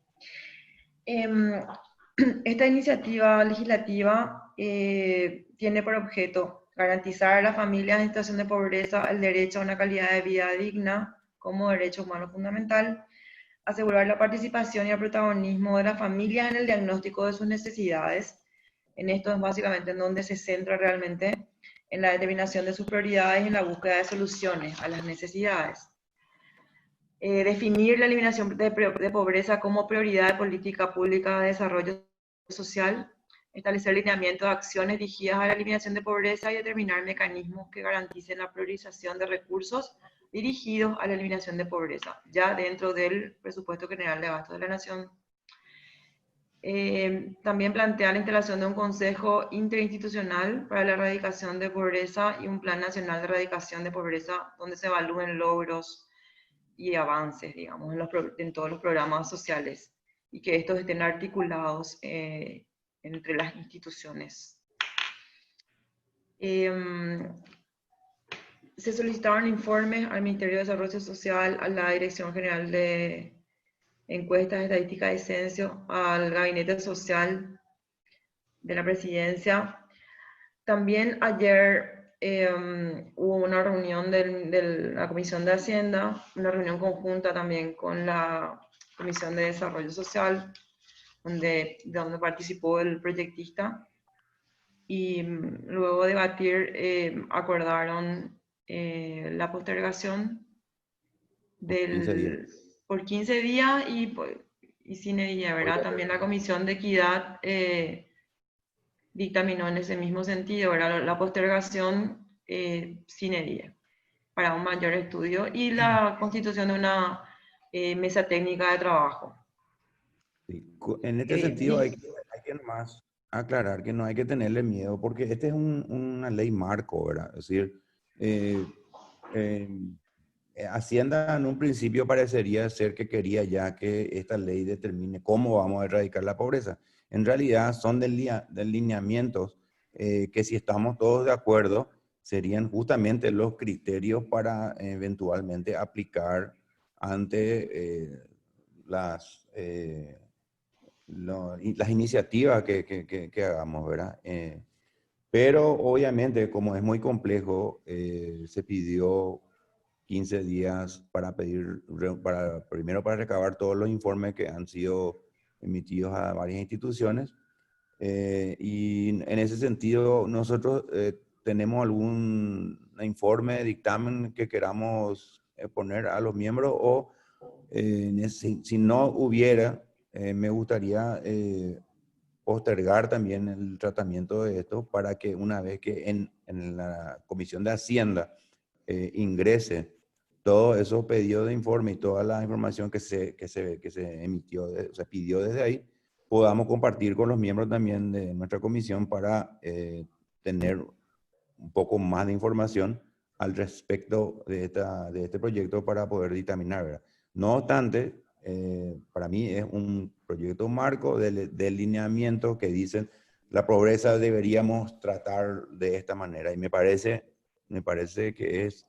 Esta iniciativa legislativa tiene por objeto garantizar a las familias en situación de pobreza el derecho a una calidad de vida digna como derecho humano fundamental, asegurar la participación y el protagonismo de las familias en el diagnóstico de sus necesidades. En esto es básicamente en donde se centra realmente en la determinación de sus prioridades y en la búsqueda de soluciones a las necesidades. Definir la eliminación de pobreza como prioridad de política pública de desarrollo social, establecer lineamientos de acciones dirigidas a la eliminación de pobreza y determinar mecanismos que garanticen la priorización de recursos dirigidos a la eliminación de pobreza, ya dentro del presupuesto general de gastos de la Nación. También plantea la instalación de un consejo interinstitucional para la erradicación de pobreza y un plan nacional de erradicación de pobreza donde se evalúen logros y avances, digamos, en todos los programas sociales y que estos estén articulados entre las instituciones. Se solicitaron informes al Ministerio de Desarrollo Social, a la Dirección General de Encuestas, Estadísticas y Censo, al Gabinete Social de la Presidencia. También ayer hubo una reunión de la Comisión de Hacienda, una reunión conjunta también con la Comisión de Desarrollo Social, donde participó el proyectista. Y luego de debatir, acordaron la postergación por 15 días y sin ella, ¿verdad? También la Comisión de Equidad dictaminó en ese mismo sentido, ¿verdad? La postergación sin ella para un mayor estudio y la constitución de una mesa técnica de trabajo. Sí. En este sentido hay que más aclarar que no hay que tenerle miedo porque este es una ley marco, ¿verdad? Es decir, Hacienda en un principio parecería ser que quería ya que esta ley determine cómo vamos a erradicar la pobreza. En realidad son delineamientos que si estamos todos de acuerdo serían justamente los criterios para eventualmente aplicar ante las iniciativas que hagamos, ¿verdad? Pero obviamente como es muy complejo, se pidió 15 días para primero para recabar todos los informes que han sido emitidos a varias instituciones. Y en ese sentido, nosotros tenemos algún informe, dictamen que queramos poner a los miembros o si no hubiera, me gustaría postergar también el tratamiento de esto para que una vez que en la Comisión de Hacienda ingrese todos esos pedidos de informe y toda la información que se emitió, se pidió desde ahí, podamos compartir con los miembros también de nuestra comisión para tener un poco más de información al respecto de este proyecto para poder dictaminar, ¿verdad? No obstante, para mí es un proyecto marco de lineamiento que dicen la pobreza deberíamos tratar de esta manera y me parece que es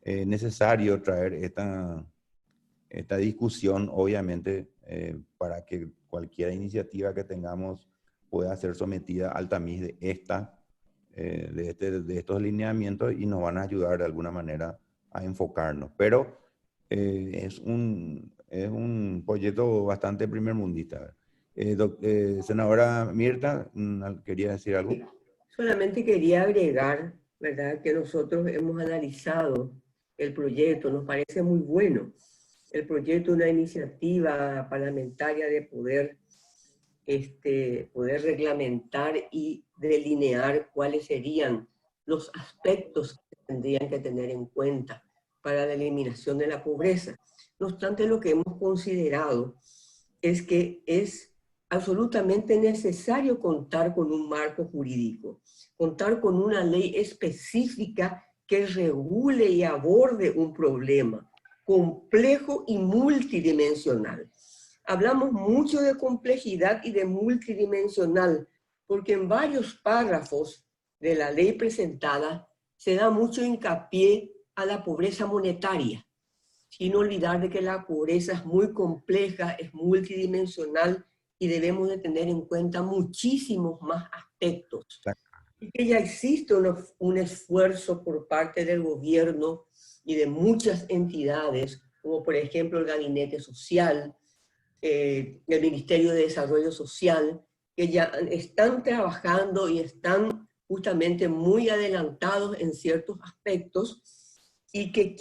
necesario traer esta discusión, obviamente, para que cualquier iniciativa que tengamos pueda ser sometida al tamiz de estos lineamientos y nos van a ayudar de alguna manera a enfocarnos. Pero es un proyecto bastante primermundista. Senadora Mirta, ¿quería decir algo? Solamente quería agregar, ¿verdad?, que nosotros hemos analizado el proyecto, nos parece muy bueno. El proyecto es una iniciativa parlamentaria de poder reglamentar y delinear cuáles serían los aspectos que tendrían que tener en cuenta para la eliminación de la pobreza. No obstante, lo que hemos considerado es que es absolutamente necesario contar con un marco jurídico, contar con una ley específica que regule y aborde un problema complejo y multidimensional. Hablamos mucho de complejidad y de multidimensional, porque en varios párrafos de la ley presentada se da mucho hincapié a la pobreza monetaria, sin olvidar de que la pobreza es muy compleja, es multidimensional y debemos de tener en cuenta muchísimos más aspectos. Y que ya existe un esfuerzo por parte del gobierno y de muchas entidades, como por ejemplo el Gabinete Social, el Ministerio de Desarrollo Social, que ya están trabajando y están justamente muy adelantados en ciertos aspectos y que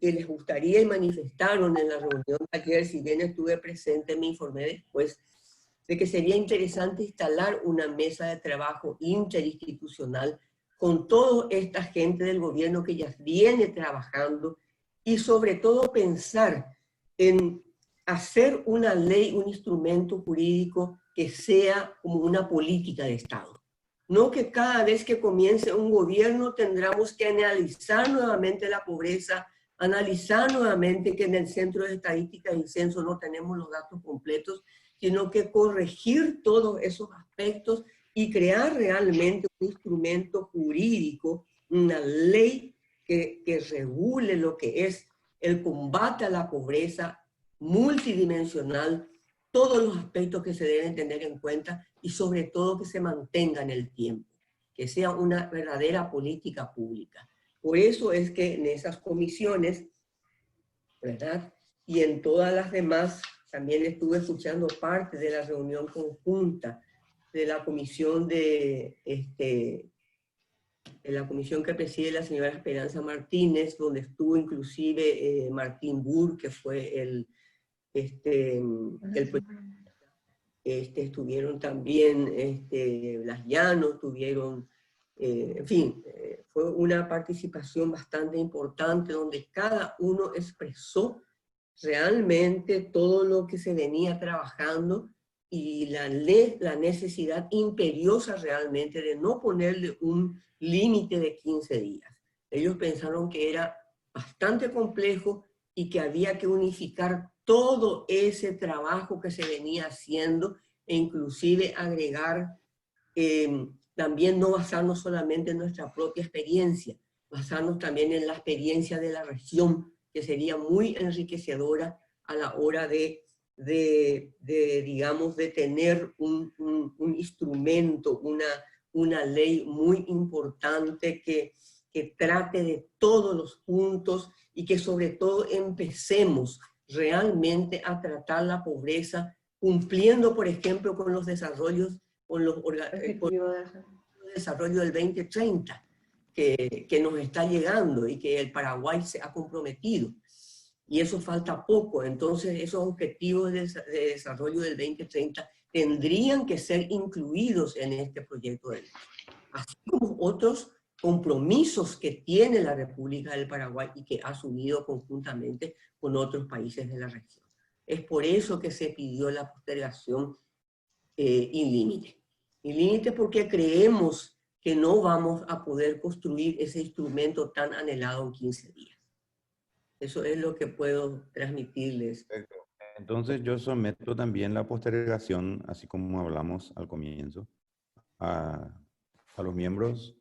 les gustaría y manifestaron en la reunión de ayer, si bien estuve presente, me informé después, de que sería interesante instalar una mesa de trabajo interinstitucional con toda esta gente del gobierno que ya viene trabajando y sobre todo pensar en hacer una ley, un instrumento jurídico que sea como una política de Estado. No que cada vez que comience un gobierno tendremos que analizar nuevamente la pobreza, analizar nuevamente que en el Centro de Estadística y Censo no tenemos los datos completos, sino que corregir todos esos aspectos y crear realmente un instrumento jurídico, una ley que regule lo que es el combate a la pobreza multidimensional, todos los aspectos que se deben tener en cuenta y sobre todo que se mantenga en el tiempo, que sea una verdadera política pública. Por eso es que en esas comisiones, ¿verdad? Y en todas las demás, también estuve escuchando parte de la reunión conjunta de la comisión de la comisión que preside la señora Esperanza Martínez, donde estuvo inclusive Martín Burr, que fue estuvieron también Las Llanos, tuvieron, en fin, fue una participación bastante importante donde cada uno expresó realmente todo lo que se venía trabajando y la necesidad imperiosa realmente de no ponerle un límite de 15 días. Ellos pensaron que era bastante complejo y que había que unificar todo ese trabajo que se venía haciendo e inclusive agregar, también no basarnos solamente en nuestra propia experiencia, basarnos también en la experiencia de la región, que sería muy enriquecedora a la hora digamos, de tener un instrumento, una ley muy importante que trate de todos los puntos y que sobre todo empecemos realmente a tratar la pobreza cumpliendo, por ejemplo, con los desarrollos, con el desarrollo del 2030 que nos está llegando y que el Paraguay se ha comprometido. Y eso falta poco, entonces esos objetivos de desarrollo del 2030 tendrían que ser incluidos en este proyecto de ley, así como otros compromisos que tiene la República del Paraguay y que ha asumido conjuntamente con otros países de la región. Es por eso que se pidió la postergación in límite. In límite porque creemos que no vamos a poder construir ese instrumento tan anhelado en 15 días. Eso es lo que puedo transmitirles. Perfecto. Entonces yo someto también la postergación, así como hablamos al comienzo, a los miembros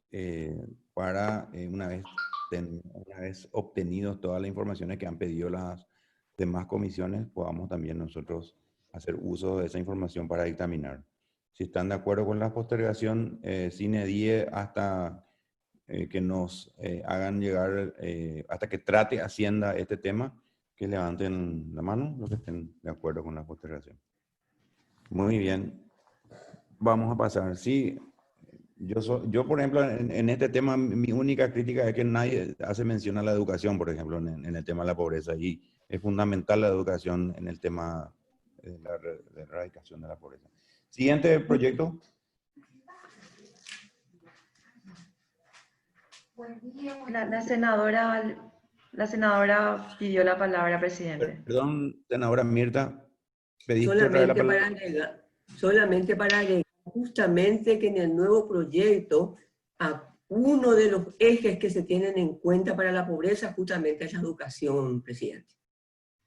para una vez obtenidos todas las informaciones que han pedido las demás comisiones, podamos también nosotros hacer uso de esa información para dictaminar. Si están de acuerdo con la postergación, sine die hasta que nos hagan llegar, hasta que trate Hacienda este tema, que levanten la mano los que estén de acuerdo con la postergación. Muy bien. Vamos a pasar. Sí, yo por ejemplo, en este tema, mi única crítica es que nadie hace mención a la educación, por ejemplo, en el tema de la pobreza. Y es fundamental la educación en el tema de la erradicación de la pobreza. Siguiente proyecto. La senadora pidió la palabra, presidente. Perdón, senadora Mirta, pediste otra vez la palabra. Solamente para agregar justamente que en el nuevo proyecto, uno de los ejes que se tienen en cuenta para la pobreza justamente es la educación, presidente.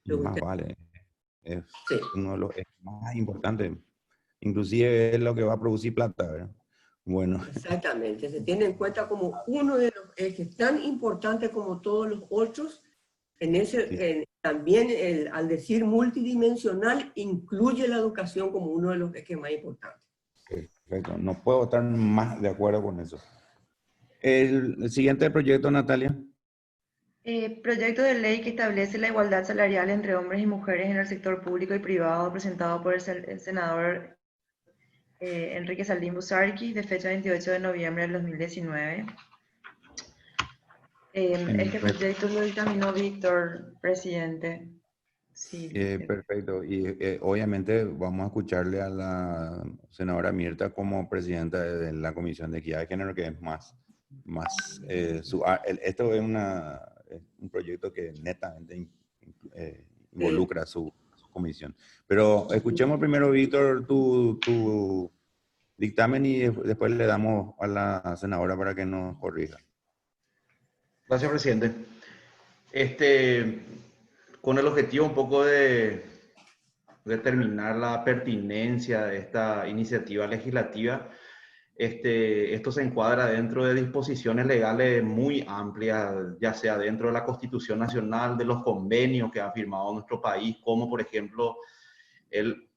Más vale. Es uno de los ejes más importantes. Inclusive es lo que va a producir plata, ¿verdad? Bueno. Exactamente, se tiene en cuenta como uno de los ejes tan importantes como todos los otros. También al decir multidimensional, incluye la educación como uno de los ejes más importantes. Perfecto, no puedo estar más de acuerdo con eso. El siguiente proyecto, Natalia. Proyecto de ley que establece la igualdad salarial entre hombres y mujeres en el sector público y privado, presentado por el senador Enrique Saldín Busarqui, de fecha 28 de noviembre del 2019. Este proyecto lo dictaminó Víctor, presidente. Sí. Perfecto. Y obviamente vamos a escucharle a la senadora Mirta como presidenta de la Comisión de Equidad de Género, que es esto es un proyecto que netamente involucra su comisión. Pero escuchemos primero, Víctor, tu dictamen y después le damos a la senadora para que nos corrija. Gracias, presidente. Con el objetivo un poco de determinar la pertinencia de esta iniciativa legislativa, esto se encuadra dentro de disposiciones legales muy amplias, ya sea dentro de la Constitución Nacional, de los convenios que ha firmado nuestro país, como por ejemplo el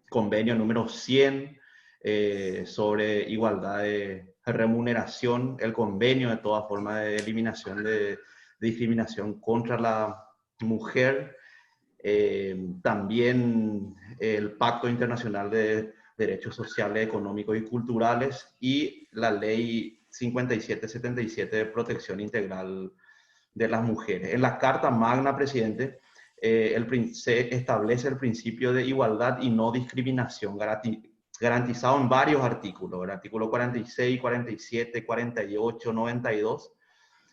convenio número 100 sobre igualdad de remuneración, el convenio de toda forma de eliminación de discriminación contra la mujer, también el Pacto Internacional de Derechos Sociales, Económicos y Culturales y la Ley 5777 de Protección Integral de las Mujeres. En la Carta Magna, presidente, se establece el principio de igualdad y no discriminación, garantizado en varios artículos, el artículo 46, 47, 48, 92,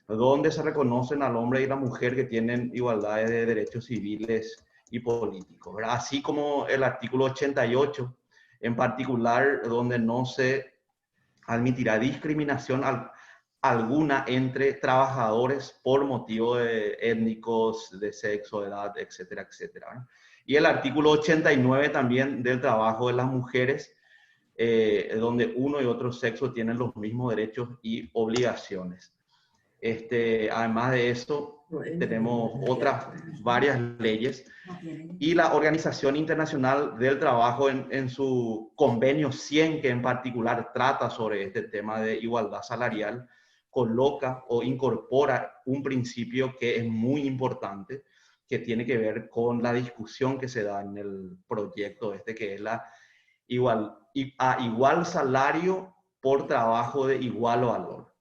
donde se reconocen al hombre y la mujer que tienen igualdad de derechos civiles y políticos, ¿verdad? Así como el artículo 88, en particular, donde no se admitirá discriminación alguna entre trabajadores por motivos étnicos, de sexo, de edad, etcétera, etcétera, ¿verdad? Y el artículo 89 también del trabajo de las mujeres, donde uno y otro sexo tienen los mismos derechos y obligaciones. Además de eso, tenemos otras varias leyes y la Organización Internacional del Trabajo en su convenio 100, que en particular trata sobre este tema de igualdad salarial, coloca o incorpora un principio que es muy importante, que tiene que ver con la discusión que se da en el proyecto que es la igual salario por trabajo de igual valor.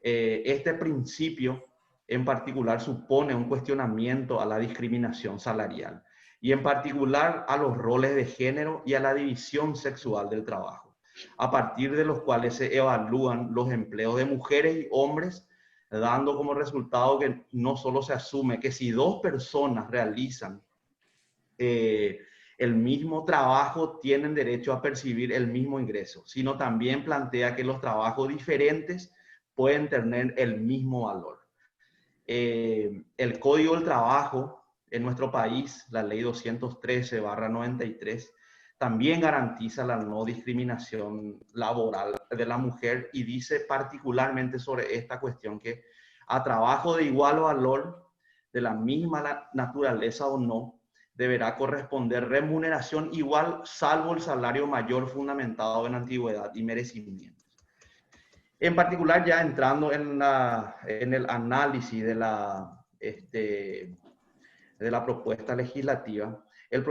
Este principio en particular supone un cuestionamiento a la discriminación salarial y en particular a los roles de género y a la división sexual del trabajo, a partir de los cuales se evalúan los empleos de mujeres y hombres, dando como resultado que no solo se asume que si dos personas realizan el mismo trabajo tienen derecho a percibir el mismo ingreso, sino también plantea que los trabajos diferentes pueden tener el mismo valor. El Código del Trabajo en nuestro país, la Ley 213/93, también garantiza la no discriminación laboral de la mujer y dice particularmente sobre esta cuestión que a trabajo de igual valor, de la misma naturaleza o no, deberá corresponder remuneración igual, salvo el salario mayor fundamentado en antigüedad y merecimiento. En particular, ya entrando en el análisis de la propuesta legislativa, el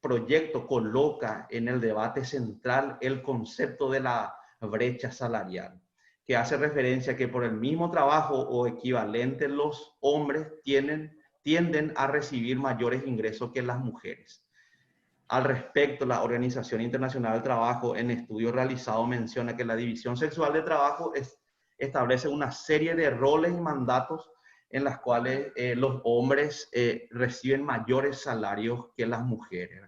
proyecto coloca en el debate central el concepto de la brecha salarial, que hace referencia a que por el mismo trabajo o equivalente los hombres tienden a recibir mayores ingresos que las mujeres. Al respecto, la Organización Internacional del Trabajo, en estudios realizados, menciona que la división sexual de trabajo establece una serie de roles y mandatos en las cuales los hombres reciben mayores salarios que las mujeres.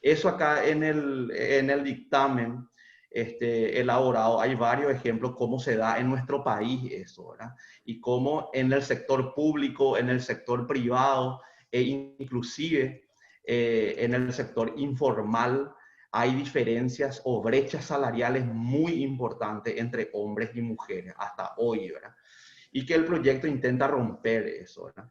Eso acá en el dictamen elaborado hay varios ejemplos cómo se da en nuestro país eso, ¿verdad? Y cómo en el sector público, en el sector privado e inclusive en el sector informal hay diferencias o brechas salariales muy importantes entre hombres y mujeres hasta hoy, ¿verdad? Y que el proyecto intenta romper eso, ¿verdad?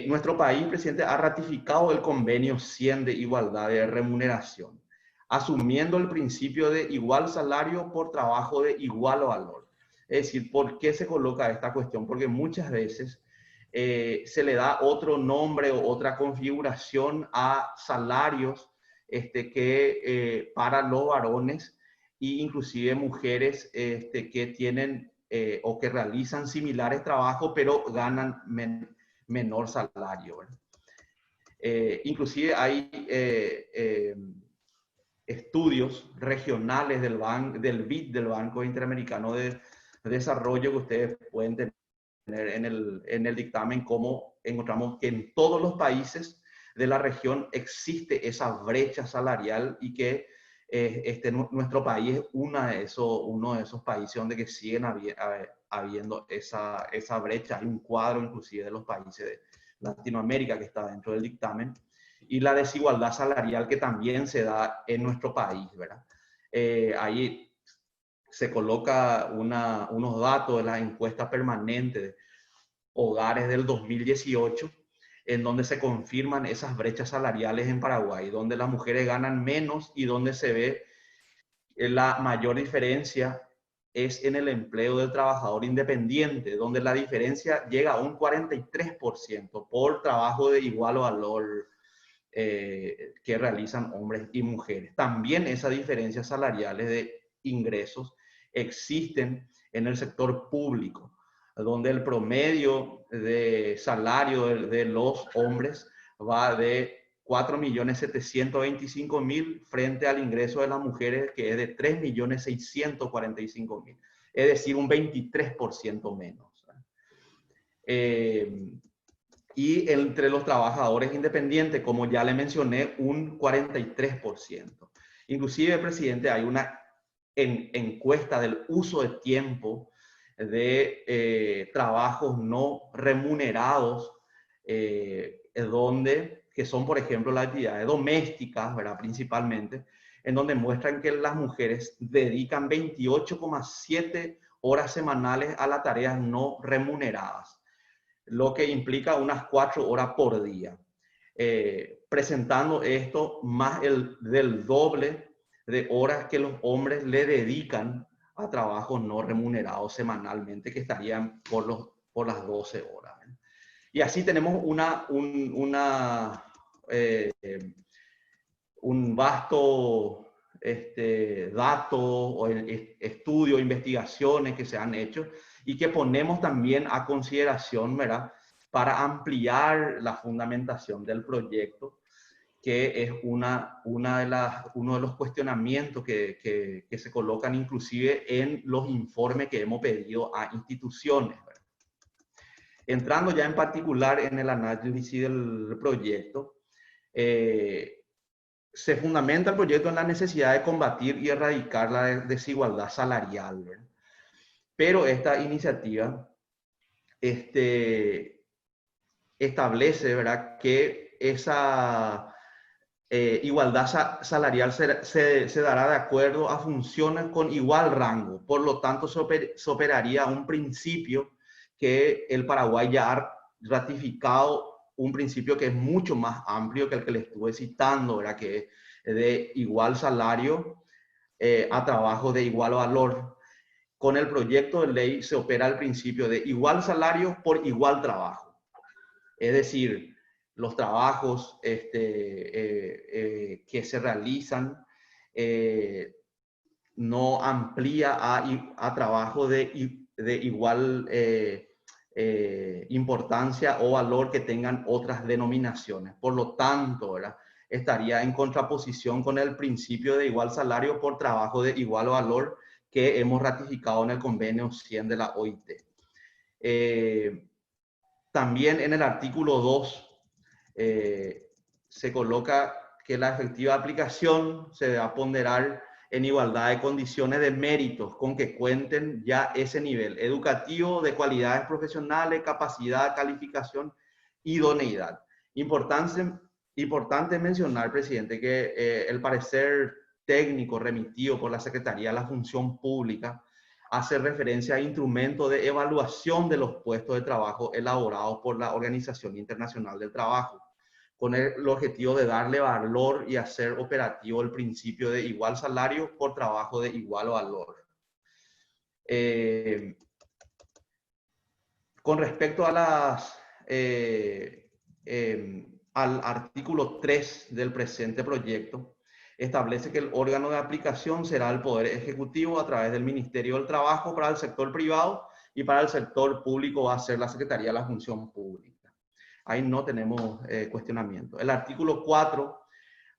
Nuestro país, presidente, ha ratificado el convenio 100 de igualdad de remuneración, asumiendo el principio de igual salario por trabajo de igual valor. Es decir, ¿por qué se coloca esta cuestión? Porque muchas veces se le da otro nombre o otra configuración a salarios que para los varones e inclusive mujeres que tienen o que realizan similares trabajos pero ganan menor salario, ¿verdad? Inclusive hay estudios regionales del BID, del Banco Interamericano de Desarrollo, que ustedes pueden tener en el dictamen, como encontramos que en todos los países de la región existe esa brecha salarial y que nuestro país es uno de esos países donde que siguen habiendo esa brecha. Hay un cuadro inclusive de los países de Latinoamérica que está dentro del dictamen, y la desigualdad salarial que también se da en nuestro país, ¿verdad? Ahí se coloca unos datos de la encuesta permanente de hogares del 2018, en donde se confirman esas brechas salariales en Paraguay, donde las mujeres ganan menos y donde se ve la mayor diferencia es en el empleo del trabajador independiente, donde la diferencia llega a un 43% por trabajo de igual valor que realizan hombres y mujeres. También esas diferencias salariales de ingresos existen en el sector público, donde el promedio de salario de los hombres va de 4.725.000 frente al ingreso de las mujeres, que es de 3.645.000, es decir, un 23% menos. Y entre los trabajadores independientes, como ya le mencioné, un 43%. Inclusive, presidente, hay una encuesta del uso de tiempo de trabajos no remunerados, que son, por ejemplo, las actividades domésticas, ¿verdad? Principalmente, en donde muestran que las mujeres dedican 28,7 horas semanales a las tareas no remuneradas, lo que implica unas 4 horas por día, presentando esto más del doble de horas que los hombres le dedican a trabajos no remunerados semanalmente, que estarían por las 12 horas. Y así tenemos un vasto dato o estudio, investigaciones que se han hecho y que ponemos también a consideración, ¿verdad?, para ampliar la fundamentación del proyecto, que es uno de los cuestionamientos que se colocan inclusive en los informes que hemos pedido a instituciones, ¿verdad? Entrando ya en particular en el análisis del proyecto, se fundamenta el proyecto en la necesidad de combatir y erradicar la desigualdad salarial, ¿verdad? Pero esta iniciativa establece, ¿verdad?, que esa igualdad salarial se dará de acuerdo a funciones con igual rango. Por lo tanto, se operaría un principio que el Paraguay ya ha ratificado, un principio que es mucho más amplio que el que le estuve citando, ¿verdad?, que es de igual salario a trabajo de igual valor. Con el proyecto de ley se opera el principio de igual salario por igual trabajo. Es decir, los trabajos que se realizan no amplía a trabajo de igual importancia o valor que tengan otras denominaciones. Por lo tanto, ¿verdad?, estaría en contraposición con el principio de igual salario por trabajo de igual valor que hemos ratificado en el convenio 100 de la OIT. También en el artículo 2 se coloca que la efectiva aplicación se debe ponderar en igualdad de condiciones de méritos con que cuenten ya ese nivel educativo, de cualidades profesionales, capacidad, calificación, idoneidad. Importante mencionar, presidente, que el parecer técnico remitido por la Secretaría de la Función Pública hace referencia a instrumentos de evaluación de los puestos de trabajo elaborados por la Organización Internacional del Trabajo, con el objetivo de darle valor y hacer operativo el principio de igual salario por trabajo de igual valor. Con respecto a al artículo 3 del presente proyecto, establece que el órgano de aplicación será el Poder Ejecutivo a través del Ministerio del Trabajo para el sector privado, y para el sector público va a ser la Secretaría de la Función Pública. Ahí no tenemos cuestionamiento. El artículo 4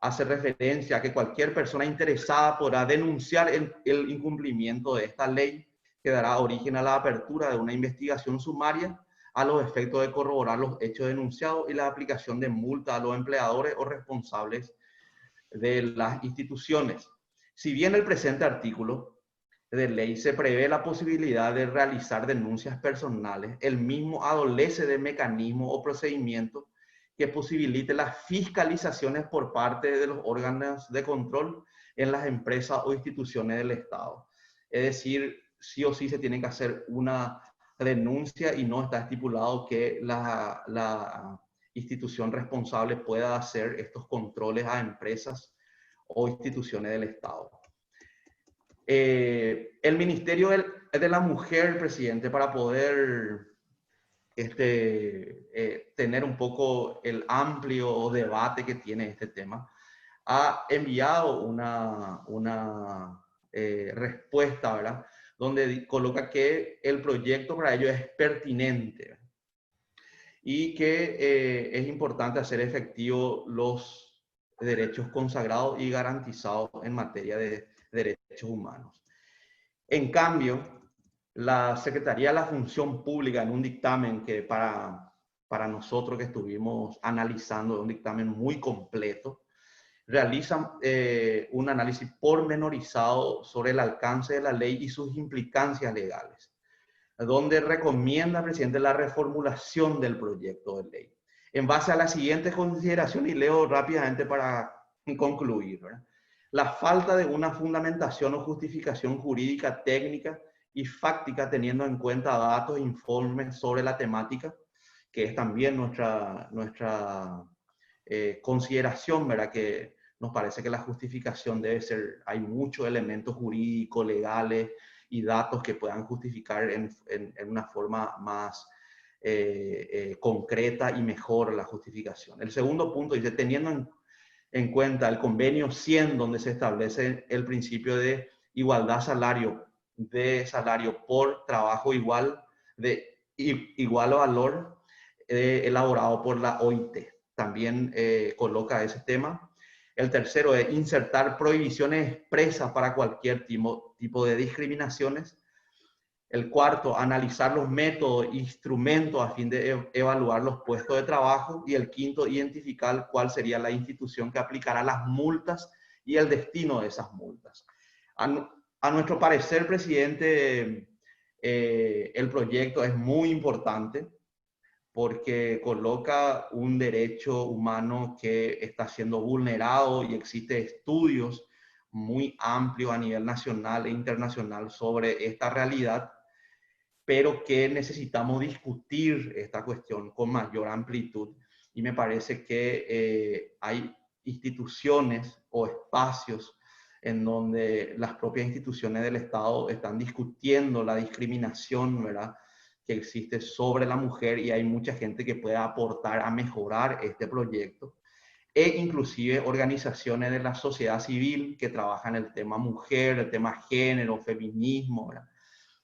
hace referencia a que cualquier persona interesada podrá denunciar el incumplimiento de esta ley, que dará origen a la apertura de una investigación sumaria a los efectos de corroborar los hechos denunciados y la aplicación de multa a los empleadores o responsables de las instituciones. Si bien el presente artículo de ley se prevé la posibilidad de realizar denuncias personales, el mismo adolece de mecanismos o procedimientos que posibilite las fiscalizaciones por parte de los órganos de control en las empresas o instituciones del Estado. Es decir, sí o sí se tiene que hacer una denuncia y no está estipulado que la institución responsable pueda hacer estos controles a empresas o instituciones del Estado. El Ministerio de la Mujer, presidente, para poder tener un poco el amplio debate que tiene este tema, ha enviado una respuesta, ¿verdad?, donde coloca que el proyecto para ello es pertinente y que es importante hacer efectivos los derechos consagrados y garantizados en materia de derechos humanos. En cambio, la Secretaría de la Función Pública, en un dictamen que para nosotros que estuvimos analizando, un dictamen muy completo, realizan un análisis pormenorizado sobre el alcance de la ley y sus implicancias legales, donde recomienda al presidente la reformulación del proyecto de ley. En base a la siguiente consideración, y leo rápidamente para concluir, ¿verdad? La falta de una fundamentación o justificación jurídica, técnica y fáctica, teniendo en cuenta datos e informes sobre la temática, que es también nuestra consideración, ¿verdad? Que nos parece que la justificación debe ser, hay muchos elementos jurídicos, legales y datos que puedan justificar en una forma más concreta y mejor la justificación. El segundo punto dice, teniendo en cuenta el convenio 100, donde se establece el principio de igualdad de salario por trabajo igual, de igual valor, elaborado por la OIT. También coloca ese tema. El tercero es insertar prohibiciones expresas para cualquier tipo de discriminaciones. El cuarto, analizar los métodos e instrumentos a fin de evaluar los puestos de trabajo. Y el quinto, identificar cuál sería la institución que aplicará las multas y el destino de esas multas. A nuestro parecer, presidente, el proyecto es muy importante porque coloca un derecho humano que está siendo vulnerado y existen estudios muy amplios a nivel nacional e internacional sobre esta realidad, pero que necesitamos discutir esta cuestión con mayor amplitud. Y me parece que hay instituciones o espacios en donde las propias instituciones del Estado están discutiendo la discriminación, ¿verdad?, que existe sobre la mujer, y hay mucha gente que puede aportar a mejorar este proyecto, e inclusive organizaciones de la sociedad civil que trabajan el tema mujer, el tema género, feminismo, ¿verdad?,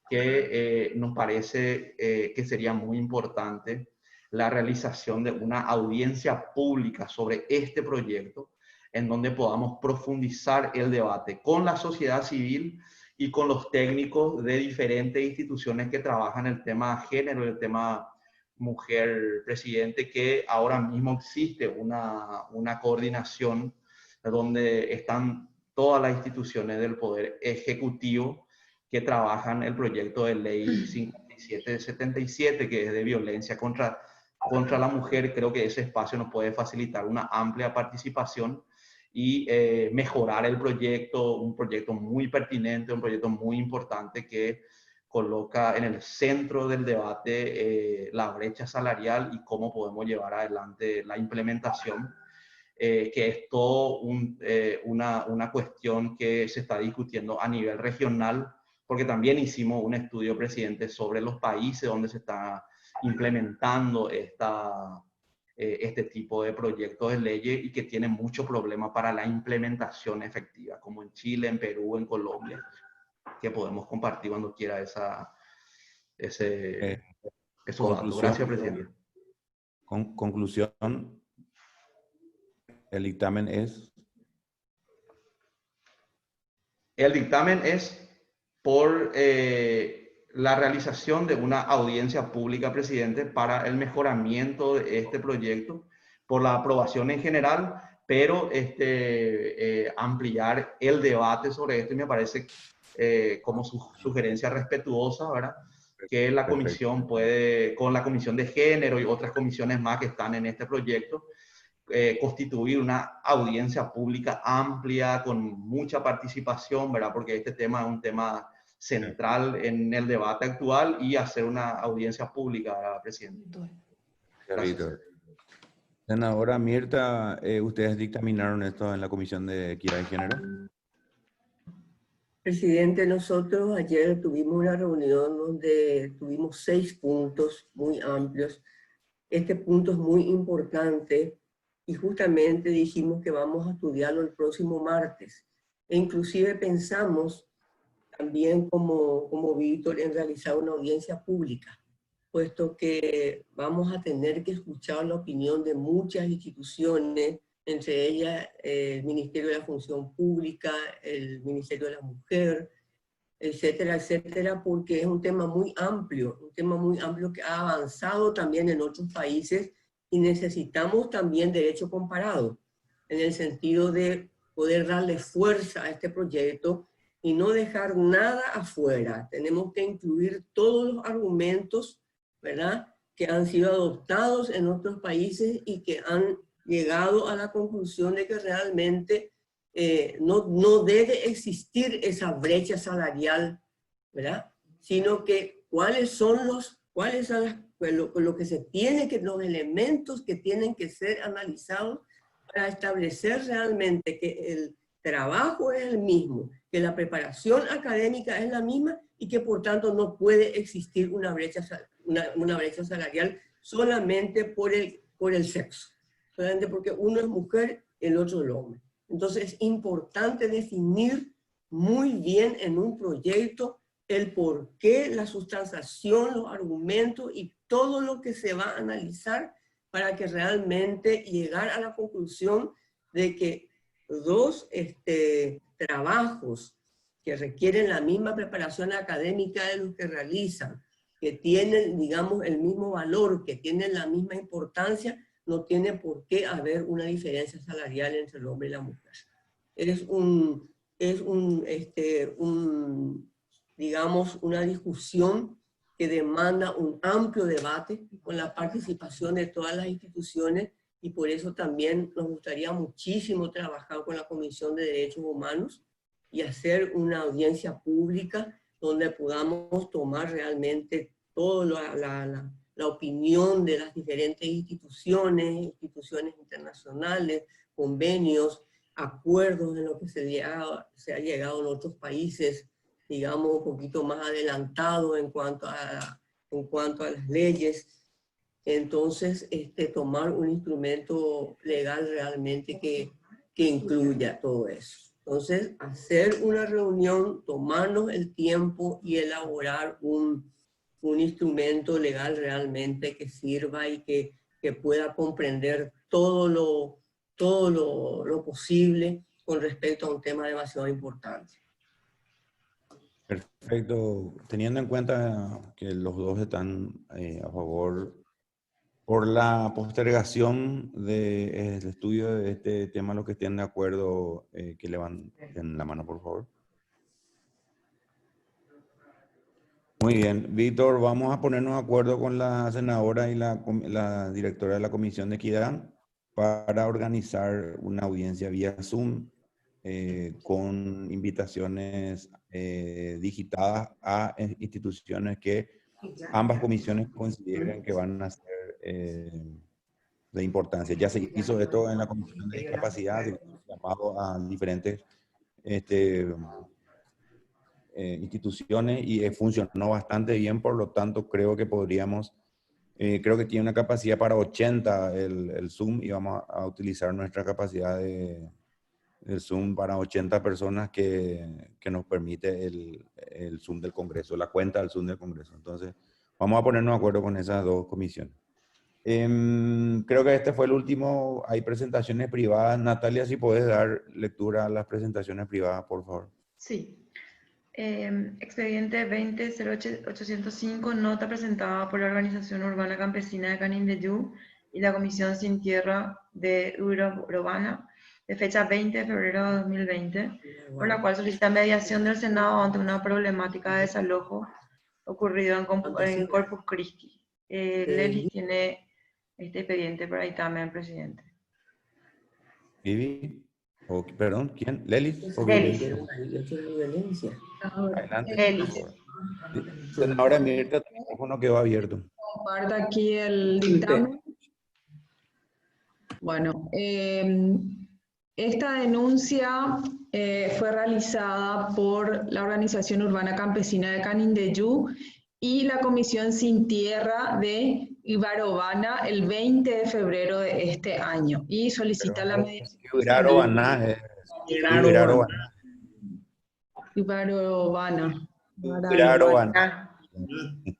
que nos parece que sería muy importante la realización de una audiencia pública sobre este proyecto, en donde podamos profundizar el debate con la sociedad civil y con los técnicos de diferentes instituciones que trabajan el tema género, el tema mujer, presidente, que ahora mismo existe una coordinación donde están todas las instituciones del Poder Ejecutivo que trabajan el proyecto de ley 5777, que es de violencia contra la mujer. Creo que ese espacio nos puede facilitar una amplia participación y mejorar el proyecto, un proyecto muy pertinente, un proyecto muy importante que coloca en el centro del debate la brecha salarial y cómo podemos llevar adelante la implementación, que es todo una cuestión que se está discutiendo a nivel regional, porque también hicimos un estudio, presidente, sobre los países donde se está implementando este tipo de proyectos de leyes y que tienen mucho problema para la implementación efectiva, como en Chile, en Perú, en Colombia, que podemos compartir cuando quiera esos datos. Gracias, presidente. Conclusión, el dictamen es... El dictamen es por la realización de una audiencia pública, presidente, para el mejoramiento de este proyecto, por la aprobación en general, pero ampliar el debate sobre esto, y me parece como sugerencia respetuosa, ¿verdad? Que la comisión puede, con la comisión de género y otras comisiones más que están en este proyecto, constituir una audiencia pública amplia, con mucha participación, ¿verdad? Porque este tema es un tema central en el debate actual, y hacer una audiencia pública, ¿verdad, presidente? Gracias. Senadora Mirta, ¿ustedes dictaminaron esto en la Comisión de Equidad de Género? Presidente, nosotros ayer tuvimos una reunión donde tuvimos 6 puntos muy amplios. Este punto es muy importante y justamente dijimos que vamos a estudiarlo el próximo martes. E inclusive pensamos también como Víctor en realizar una audiencia pública, puesto que vamos a tener que escuchar la opinión de muchas instituciones, entre ellas el Ministerio de la Función Pública, el Ministerio de la Mujer, etcétera, etcétera, porque es un tema muy amplio que ha avanzado también en otros países, y necesitamos también derecho comparado, en el sentido de poder darle fuerza a este proyecto y no dejar nada afuera. Tenemos que incluir todos los argumentos, ¿verdad?, que han sido adoptados en otros países y que han llegado a la conclusión de que realmente no debe existir esa brecha salarial, ¿verdad? Sino que lo que se tiene que, los elementos que tienen que ser analizados para establecer realmente que el trabajo es el mismo, que la preparación académica es la misma, y que por tanto no puede existir una brecha salarial solamente por el sexo, solamente porque uno es mujer, el otro es hombre. Entonces es importante definir muy bien en un proyecto el por qué, la sustanciación, los argumentos y todo lo que se va a analizar, para que realmente llegar a la conclusión de que dos trabajos que requieren la misma preparación académica de los que realizan, que tienen, digamos, el mismo valor, que tienen la misma importancia, no tiene por qué haber una diferencia salarial entre el hombre y la mujer. Digamos, una discusión que demanda un amplio debate con la participación de todas las instituciones, y por eso también nos gustaría muchísimo trabajar con la Comisión de Derechos Humanos y hacer una audiencia pública donde podamos tomar realmente toda la opinión de las diferentes instituciones internacionales, convenios, acuerdos en los que se ha llegado en otros países, digamos, un poquito más adelantado en cuanto a las leyes. Entonces, tomar un instrumento legal realmente que incluya todo eso. Entonces, hacer una reunión, tomarnos el tiempo y elaborar un instrumento legal realmente que sirva y que pueda comprender todo lo posible con respecto a un tema demasiado importante. Perfecto. Teniendo en cuenta que los dos están a favor por la postergación del estudio de este tema, los que estén de acuerdo, que levanten la mano, por favor. Muy bien. Víctor, vamos a ponernos de acuerdo con la senadora y la directora de la Comisión de Equidad para organizar una audiencia vía Zoom con invitaciones digitadas a instituciones que ambas comisiones consideren que van a ser de importancia. Ya se hizo esto en la Comisión de Discapacidad, se hizo llamado a diferentes instituciones y funcionó bastante bien, por lo tanto creo que podríamos, creo que tiene una capacidad para 80 el Zoom, y vamos a utilizar nuestra capacidad del Zoom para 80 personas que nos permite el Zoom del Congreso, la cuenta del Zoom del Congreso. Entonces, vamos a ponernos de acuerdo con esas dos comisiones. Creo que este fue el último. Hay presentaciones privadas. Natalia, si podés dar lectura a las presentaciones privadas, por favor. Sí. Expediente 20.0805, nota presentada por la Organización Urbana Campesina de Canindeyú y la Comisión Sin Tierra de Urobana, de fecha 20 de febrero de 2020, por la cual solicita mediación del Senado ante una problemática de desalojo ocurrido en Corpus Christi. Lelis tiene este expediente para dictamen, presidente. Vivi, perdón, ¿quién? ¿Lelis o Lelis. Vivi? Adelante. Lelis. Por favor. Senadora Mirta, tu micrófono quedó abierto. Comparto aquí el dictamen. Bueno, esta denuncia fue realizada por la Organización Urbana Campesina de Canindeyú y la Comisión Sin Tierra de Ibarobana el 20 de febrero de este año y solicita la mediación. Ibarobana. Ibarobana.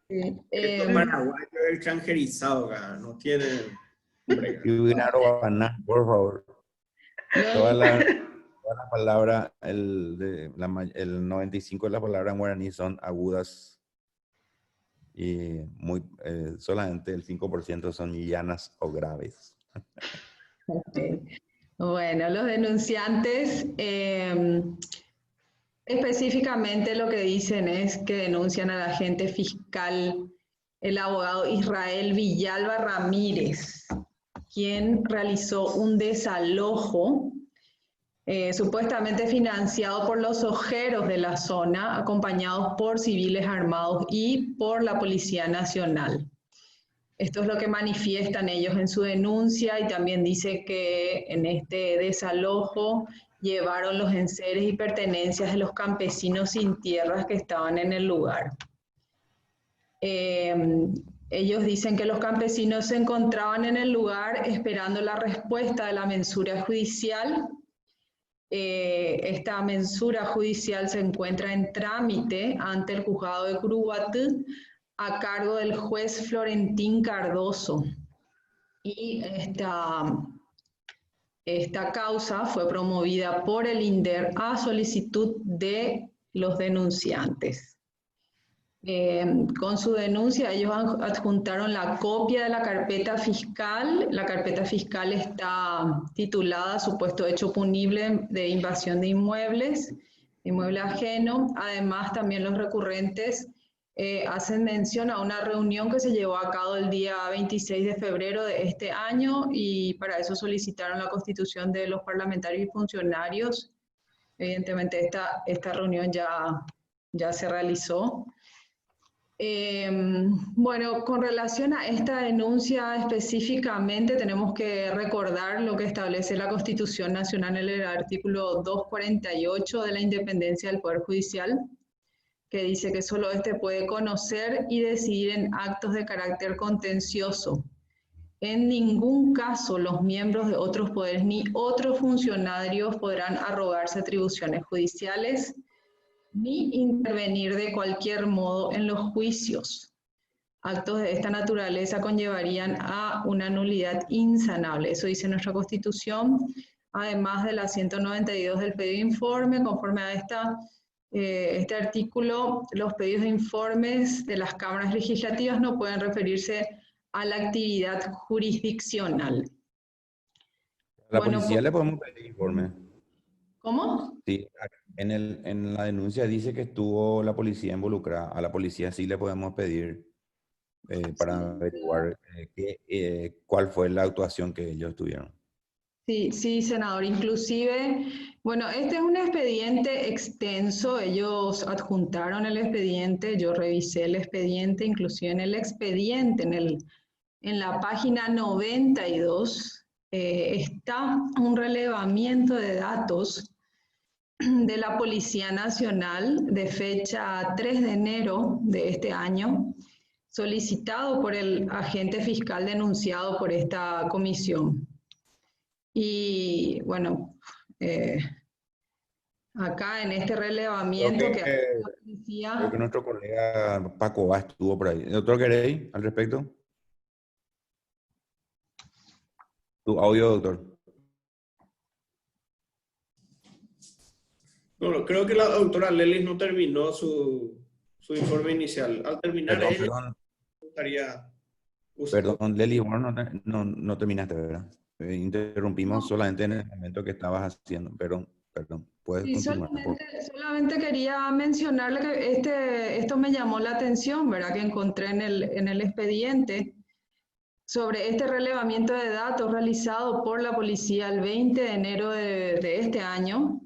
Esto es paraguayo extranjerizado, no tiene... Ibarobana, por favor. Toda la palabra, el 95 de las palabras en guaraní son agudas y solamente el 5% son llanas o graves. Okay. Bueno, los denunciantes específicamente lo que dicen es que denuncian al agente fiscal, el abogado Israel Villalba Ramírez, quien realizó un desalojo supuestamente financiado por los ojeros de la zona, acompañados por civiles armados y por la Policía Nacional. Esto es lo que manifiestan ellos en su denuncia y también dice que en este desalojo llevaron los enseres y pertenencias de los campesinos sin tierras que estaban en el lugar. Ellos dicen que los campesinos se encontraban en el lugar esperando la respuesta de la mensura judicial. Esta mensura judicial se encuentra en trámite ante el juzgado de Curuguatú a cargo del juez Florentín Cardoso. Y esta causa fue promovida por el INDER a solicitud de los denunciantes. Con su denuncia ellos adjuntaron la copia de la carpeta fiscal. La carpeta fiscal está titulada Supuesto hecho punible de invasión de inmueble ajeno. Además, también los recurrentes hacen mención a una reunión que se llevó a cabo el día 26 de febrero de este año y para eso solicitaron la constitución de los parlamentarios y funcionarios. Evidentemente esta reunión ya se realizó. Bueno, con relación a esta denuncia específicamente tenemos que recordar lo que establece la Constitución Nacional en el artículo 248 de la independencia del Poder Judicial, que dice que solo éste puede conocer y decidir en actos de carácter contencioso. En ningún caso los miembros de otros poderes ni otros funcionarios podrán arrogarse atribuciones judiciales ni intervenir de cualquier modo en los juicios. Actos de esta naturaleza conllevarían a una nulidad insanable. Eso dice nuestra Constitución, además de la 192 del pedido de informe. Conforme a este artículo, los pedidos de informes de las cámaras legislativas no pueden referirse a la actividad jurisdiccional. A la policía le podemos pedir informe. ¿Cómo? Sí, en la denuncia dice que estuvo la policía involucrada. A la policía sí le podemos pedir para averiguar cuál fue la actuación que ellos tuvieron. Sí, senador. Inclusive, bueno, este es un expediente extenso. Ellos adjuntaron el expediente, yo revisé el expediente, inclusive en el expediente, en la página 92, está un relevamiento de datos de la Policía Nacional de fecha 3 de enero de este año, solicitado por el agente fiscal denunciado por esta comisión. Y bueno, acá en este relevamiento creo que nuestro colega Paco Vaz estuvo por ahí. ¿Doctor Querey, al respecto? Tu audio, doctor. Bueno, creo que la doctora Lelis no terminó su informe inicial. Al terminar Perdón, me gustaría... perdón, Leli, vos no terminaste, ¿verdad? Interrumpimos solamente en el momento que estabas haciendo. Perdón, puedes Sí, continuar. solamente quería mencionarle que esto me llamó la atención, ¿verdad? Que encontré en el expediente sobre este relevamiento de datos realizado por la policía el 20 de enero de este año,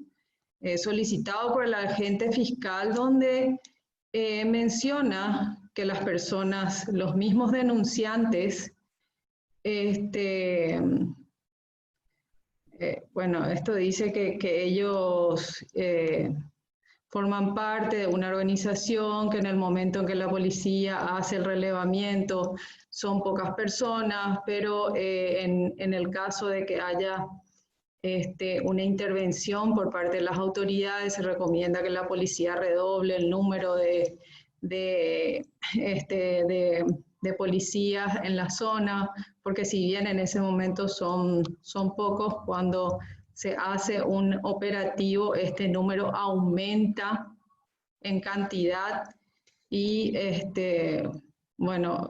solicitado por el agente fiscal, donde menciona que las personas, los mismos denunciantes, bueno, esto dice que ellos forman parte de una organización, que en el momento en que la policía hace el relevamiento son pocas personas, pero en el caso de que haya una intervención por parte de las autoridades, se recomienda que la policía redoble el número de policías en la zona, porque si bien en ese momento son pocos, cuando se hace un operativo, este número aumenta en cantidad y bueno,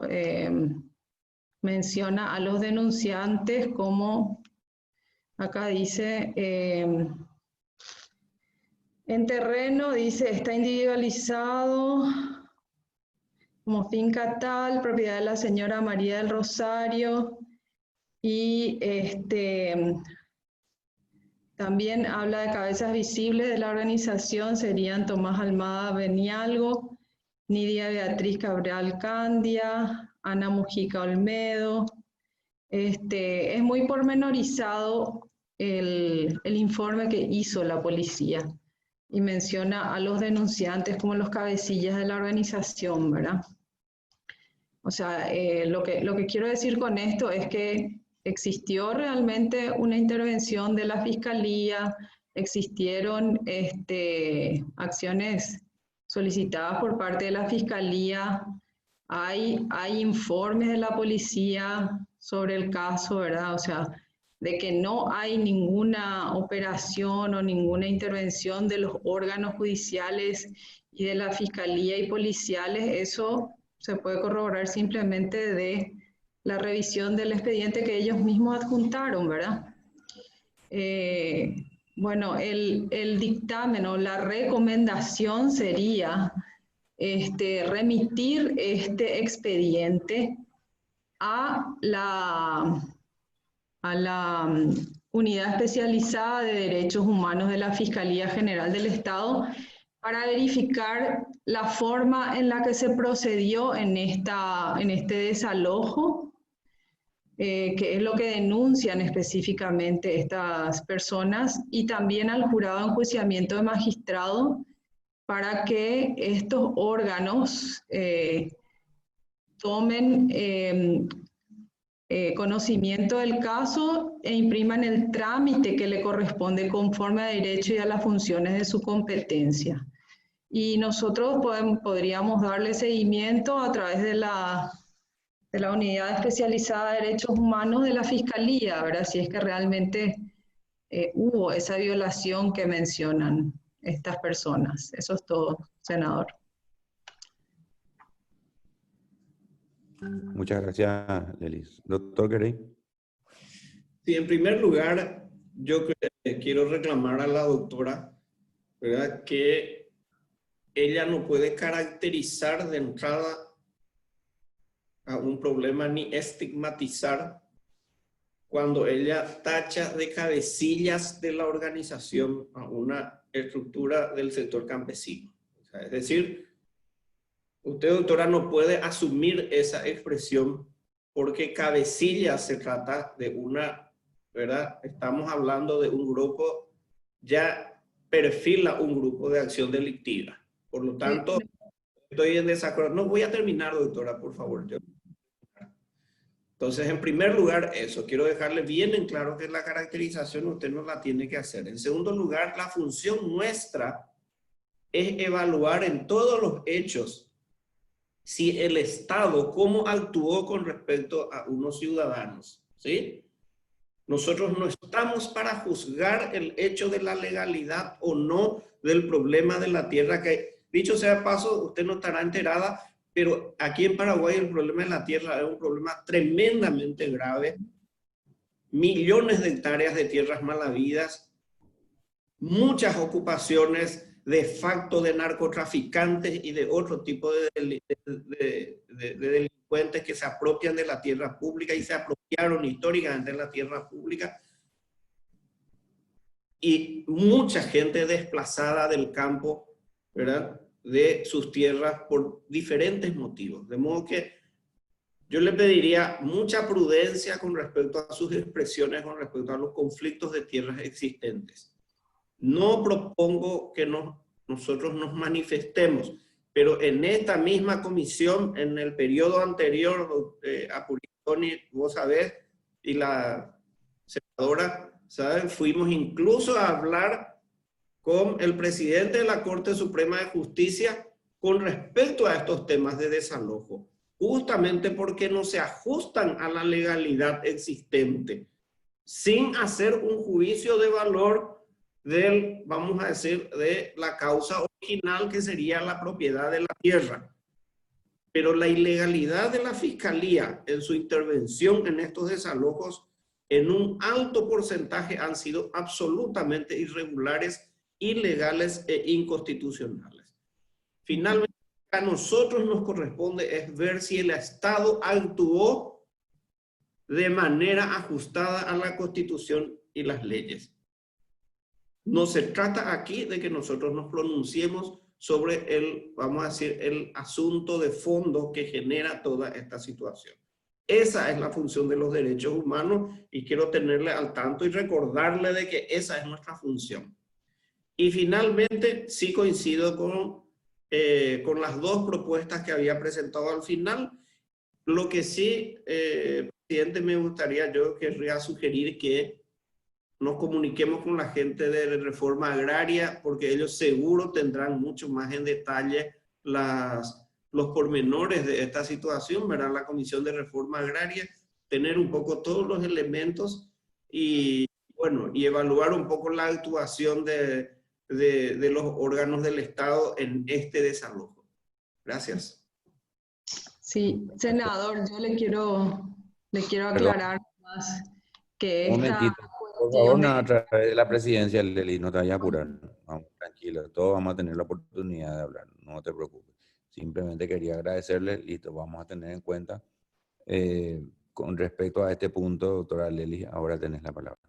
menciona a los denunciantes como, acá dice, en terreno, dice, está individualizado como finca tal, propiedad de la señora María del Rosario, y también habla de cabezas visibles de la organización, serían Tomás Almada Benialgo, Nidia Beatriz Cabral Candia, Ana Mujica Olmedo. Es muy pormenorizado el informe que hizo la policía y menciona a los denunciantes como los cabecillas de la organización, ¿verdad? O sea, lo que quiero decir con esto es que existió realmente una intervención de la Fiscalía, existieron acciones solicitadas por parte de la Fiscalía, hay informes de la policía sobre el caso, ¿verdad? O sea, de que no hay ninguna operación o ninguna intervención de los órganos judiciales y de la Fiscalía y policiales, eso se puede corroborar simplemente de la revisión del expediente que ellos mismos adjuntaron, ¿verdad? Bueno, el dictamen o la recomendación sería remitir este expediente a la Unidad Especializada de Derechos Humanos de la Fiscalía General del Estado para verificar la forma en la que se procedió en este desalojo, que es lo que denuncian específicamente estas personas, y también al jurado de enjuiciamiento de magistrado para que estos órganos tomen conocimiento del caso e impriman el trámite que le corresponde conforme a derecho y a las funciones de su competencia. Y nosotros podríamos darle seguimiento a través de la Unidad Especializada de Derechos Humanos de la Fiscalía, ¿verdad? Si es que realmente hubo esa violación que mencionan estas personas. Eso es todo, senador. Muchas gracias, Lelis. Doctor Querey. Sí, en primer lugar, yo quiero reclamar a la doctora, ¿verdad?, que ella no puede caracterizar de entrada a un problema ni estigmatizar cuando ella tacha de cabecillas de la organización a una estructura del sector campesino. O sea, es decir, usted, doctora, no puede asumir esa expresión porque cabecilla se trata de una, ¿verdad? Estamos hablando de un grupo, ya perfila un grupo de acción delictiva. Por lo tanto, estoy en desacuerdo. No voy a terminar, doctora, por favor. Entonces, en primer lugar, eso. Quiero dejarle bien en claro que la caracterización usted no la tiene que hacer. En segundo lugar, la función nuestra es evaluar en todos los hechos si el Estado, cómo actuó con respecto a unos ciudadanos, ¿sí? Nosotros no estamos para juzgar el hecho de la legalidad o no del problema de la tierra, que dicho sea de paso, usted no estará enterada, pero aquí en Paraguay el problema de la tierra es un problema tremendamente grave. Millones de hectáreas de tierras mal habidas, muchas ocupaciones de facto de narcotraficantes y de otro tipo de delincuentes que se apropian de la tierra pública y se apropiaron históricamente de la tierra pública, y mucha gente desplazada del campo, ¿verdad?, de sus tierras por diferentes motivos. De modo que yo le pediría mucha prudencia con respecto a sus expresiones, con respecto a los conflictos de tierras existentes. No propongo que nosotros nos manifestemos, pero en esta misma comisión, en el periodo anterior, Apuritoni, vos sabés, y la senadora, ¿saben? Fuimos incluso a hablar con el presidente de la Corte Suprema de Justicia con respecto a estos temas de desalojo, justamente porque no se ajustan a la legalidad existente, sin hacer un juicio de valor del, vamos a decir, de la causa original, que sería la propiedad de la tierra. Pero la ilegalidad de la Fiscalía en su intervención en estos desalojos, en un alto porcentaje, han sido absolutamente irregulares, ilegales e inconstitucionales. Finalmente, a nosotros nos corresponde es ver si el Estado actuó de manera ajustada a la Constitución y las leyes. No se trata aquí de que nosotros nos pronunciemos sobre el, vamos a decir, el asunto de fondo que genera toda esta situación. Esa es la función de los derechos humanos y quiero tenerle al tanto y recordarle de que esa es nuestra función. Y finalmente, sí coincido con las dos propuestas que había presentado al final. Lo que sí, presidente, me gustaría, yo querría sugerir que nos comuniquemos con la gente de Reforma Agraria, porque ellos seguro tendrán mucho más en detalle los pormenores de esta situación, ¿verdad? La Comisión de Reforma Agraria, tener un poco todos los elementos y, bueno, y evaluar un poco la actuación de los órganos del Estado en este desalojo. Gracias. Sí, senador, yo le quiero aclarar más que Un esta momentito. Por cuestión favor, de... no, a través de la presidencia, Leli, no te vayas a apurar. Vamos, tranquilo, todos vamos a tener la oportunidad de hablar, no te preocupes. Simplemente quería agradecerle, listo, vamos a tener en cuenta. Con respecto a este punto, doctora Leli, ahora tenés la palabra.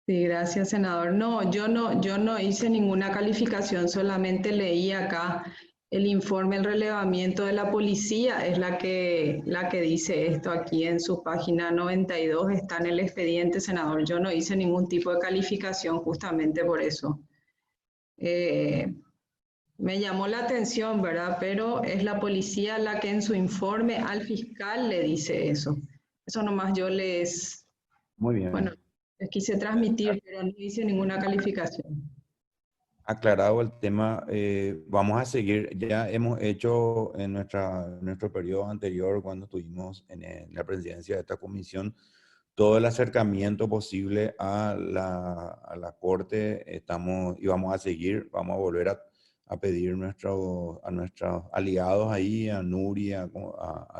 Sí, gracias, senador. No, yo no hice ninguna calificación, solamente leí acá el informe, el relevamiento de la policía, es la que dice esto aquí en su página 92, está en el expediente, senador. Yo no hice ningún tipo de calificación justamente por eso. Me llamó la atención, ¿verdad? Pero es la policía la que en su informe al fiscal le dice eso. Eso nomás yo Muy bien. bueno, les quise transmitir, pero no hice ninguna calificación. Aclarado el tema, vamos a seguir. Ya hemos hecho en nuestro periodo anterior, cuando estuvimos en la presidencia de esta comisión, todo el acercamiento posible a la Corte. Y vamos a seguir, vamos a volver a pedir a nuestros aliados ahí, a Nuri, a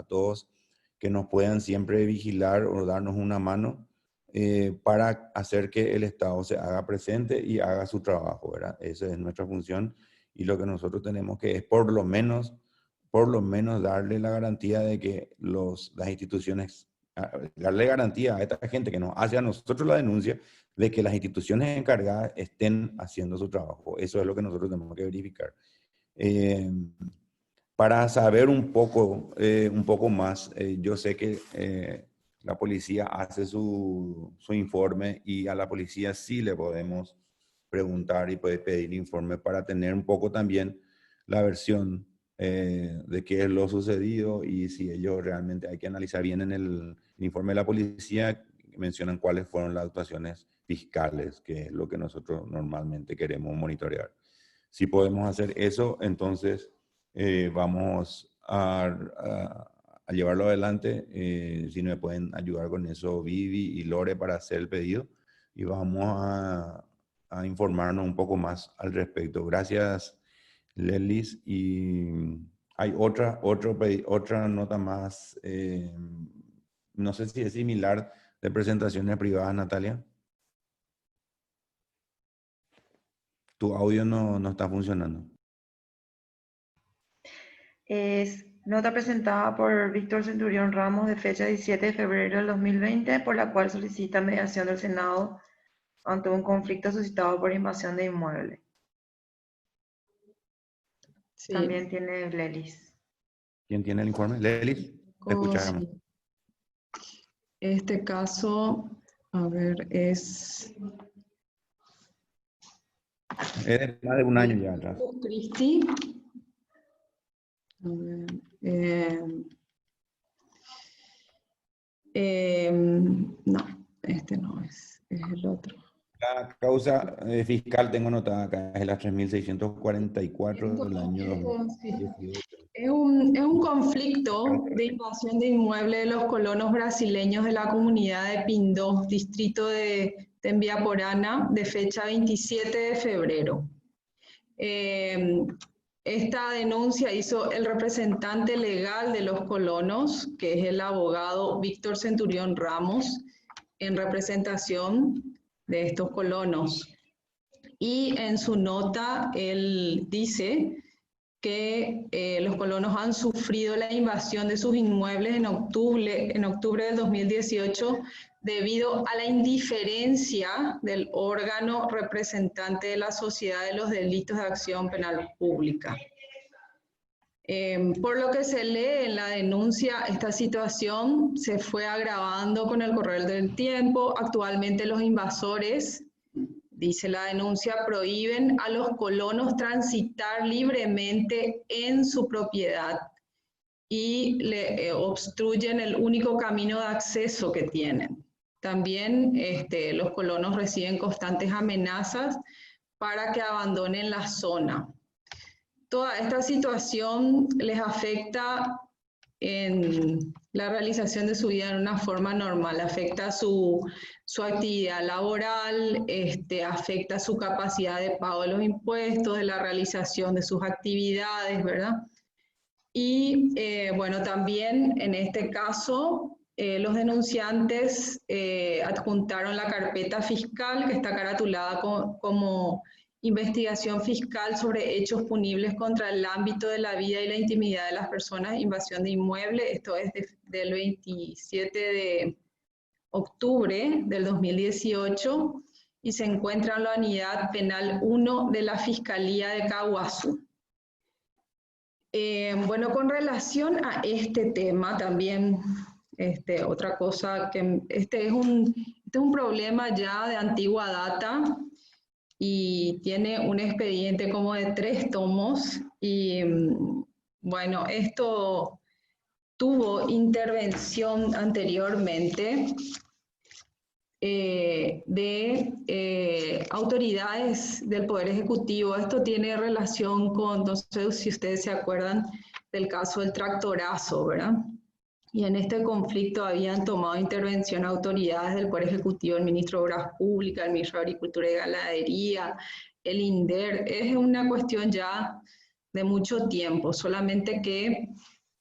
todos, que nos puedan siempre vigilar o darnos una mano para hacer que el Estado se haga presente y haga su trabajo, ¿verdad? Esa es nuestra función y lo que nosotros tenemos que es por lo menos darle la garantía de que las instituciones, darle garantía a esta gente que nos hace a nosotros la denuncia de que las instituciones encargadas estén haciendo su trabajo. Eso es lo que nosotros tenemos que verificar. Para saber un poco más, yo sé que la policía hace su informe y a la policía sí le podemos preguntar y puede pedir informe para tener un poco también la versión de qué es lo sucedido y si ellos realmente hay que analizar bien en el informe de la policía, mencionan cuáles fueron las actuaciones fiscales, que es lo que nosotros normalmente queremos monitorear. Si podemos hacer eso, entonces vamos a a llevarlo adelante. Si me pueden ayudar con eso Vivi y Lore para hacer el pedido y vamos a informarnos un poco más al respecto. Gracias, Lelis. Y hay otra nota más, no sé si es similar, de presentaciones privadas, Natalia. Tu audio no está funcionando. Es nota presentada por Víctor Centurión Ramos de fecha 17 de febrero del 2020, por la cual solicita mediación del Senado ante un conflicto suscitado por invasión de inmueble. Sí. También tiene Lelis. ¿Quién tiene el informe? Lelis, te escuchamos. Sí. Este caso, a ver, es Es más de un año ya atrás. Cristi. A ver, no, este no es el otro. La causa fiscal tengo anotada acá, es la 3644 del año 2018. Es un conflicto de invasión de inmueble de los colonos brasileños de la comunidad de Pindó, distrito de Tembiaporana, de fecha 27 de febrero. Esta denuncia hizo el representante legal de los colonos, que es el abogado Víctor Centurión Ramos, en representación de estos colonos. Y en su nota él dice que los colonos han sufrido la invasión de sus inmuebles en octubre del 2018 debido a la indiferencia del órgano representante de la Sociedad de los Delitos de Acción Penal Pública. Por lo que se lee en la denuncia, esta situación se fue agravando con el correr del tiempo. Actualmente los invasores, dice la denuncia, prohíben a los colonos transitar libremente en su propiedad y le obstruyen el único camino de acceso que tienen. También los colonos reciben constantes amenazas para que abandonen la zona. Toda esta situación les afecta en la realización de su vida en una forma normal, afecta su actividad laboral, afecta su capacidad de pago de los impuestos, de la realización de sus actividades, ¿verdad? Y bueno, también en este caso, los denunciantes adjuntaron la carpeta fiscal que está caratulada como investigación fiscal sobre hechos punibles contra el ámbito de la vida y la intimidad de las personas, invasión de inmueble. Esto es del 27 de octubre del 2018 y se encuentra en la unidad penal 1 de la Fiscalía de Caguazú. Bueno, con relación a este tema también, otra cosa que este es un problema ya de antigua data y tiene un expediente como de 3 tomos y bueno, esto tuvo intervención anteriormente de autoridades del Poder Ejecutivo. Esto tiene relación con, no sé si ustedes se acuerdan del caso del tractorazo, ¿verdad? Y en este conflicto habían tomado intervención autoridades del Poder Ejecutivo, el Ministro de Obras Públicas, el Ministro de Agricultura y Ganadería, el INDER. Es una cuestión ya de mucho tiempo, solamente que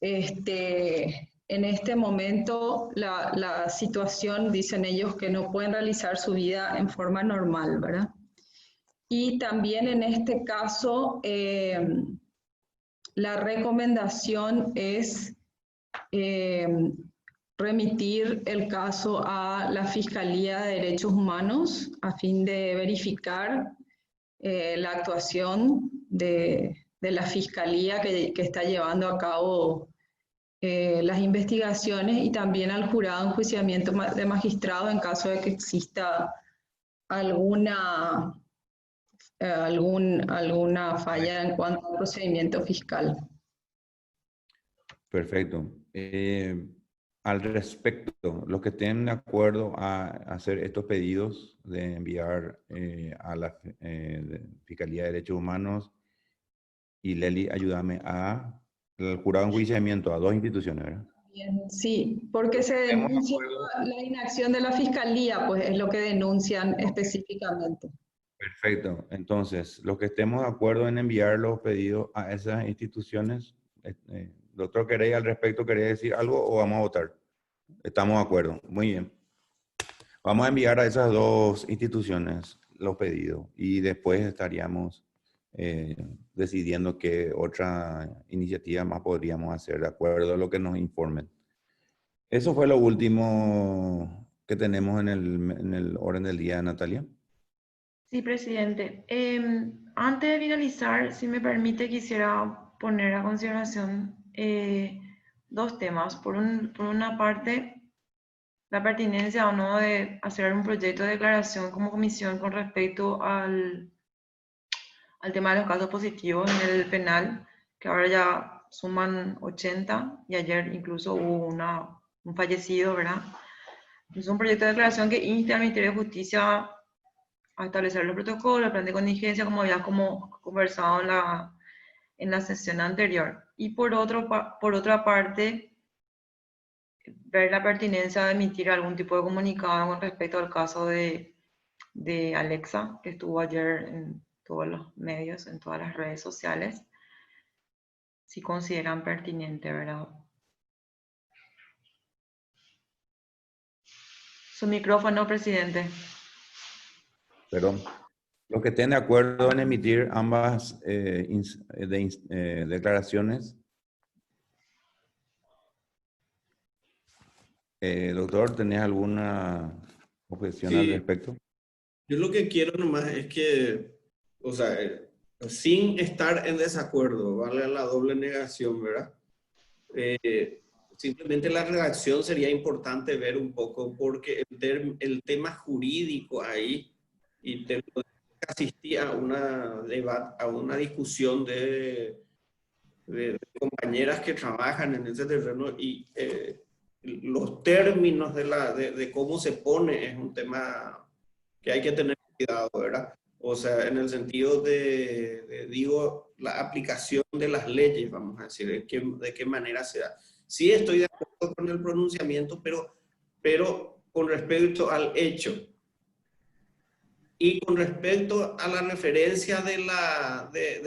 en este momento la situación, dicen ellos, que no pueden realizar su vida en forma normal, ¿verdad? Y también en este caso, la recomendación es remitir el caso a la Fiscalía de Derechos Humanos a fin de verificar la actuación de la Fiscalía que está llevando a cabo las investigaciones y también al jurado de enjuiciamiento de magistrados en caso de que exista alguna falla en cuanto al procedimiento fiscal. Perfecto. Al respecto, los que estén de acuerdo a hacer estos pedidos de enviar a la Fiscalía de Derechos Humanos, y Leli, ayúdame al jurado de enjuiciamiento, a 2 instituciones, ¿verdad? Bien, sí, porque se Tenemos denuncia acuerdo. la inacción de la fiscalía, pues es lo que denuncian específicamente. Perfecto. Entonces, los que estemos de acuerdo en enviar los pedidos a esas instituciones, doctor, ¿queréis al respecto, queréis decir algo o vamos a votar? Estamos de acuerdo. Muy bien. Vamos a enviar a esas dos instituciones los pedidos y después estaríamos decidiendo qué otra iniciativa más podríamos hacer de acuerdo a lo que nos informen. Eso fue lo último que tenemos en el orden del día, Natalia. Sí, presidente. Antes de finalizar, si me permite, quisiera poner a consideración dos temas. Por una parte, la pertinencia o no de hacer un proyecto de declaración como comisión con respecto al tema de los casos positivos en el penal, que ahora ya suman 80 y ayer incluso hubo un fallecido, ¿verdad? Es un proyecto de declaración que insta al Ministerio de Justicia a establecer los protocolos, el plan de contingencia, como había conversado en la sesión anterior. Y por otra parte, ver la pertinencia de emitir algún tipo de comunicado con respecto al caso de Alexa, que estuvo ayer en todos los medios, en todas las redes sociales, si consideran pertinente, ¿verdad? Su micrófono, presidente. Perdón. Los que estén de acuerdo en emitir ambas declaraciones. Doctor, ¿tenés alguna objeción al Sí, respecto? yo lo que quiero nomás es que, o sea, sin estar en desacuerdo, vale la doble negación, ¿verdad? Simplemente la redacción sería importante ver un poco porque el tema jurídico ahí, y asistí a a una discusión de compañeras que trabajan en ese terreno y los términos de cómo se pone es un tema que hay que tener cuidado, ¿verdad? O sea, en el sentido digo, la aplicación de las leyes, vamos a decir, de qué manera se da. Sí estoy de acuerdo con el pronunciamiento, pero con respecto al hecho y con respecto a la referencia de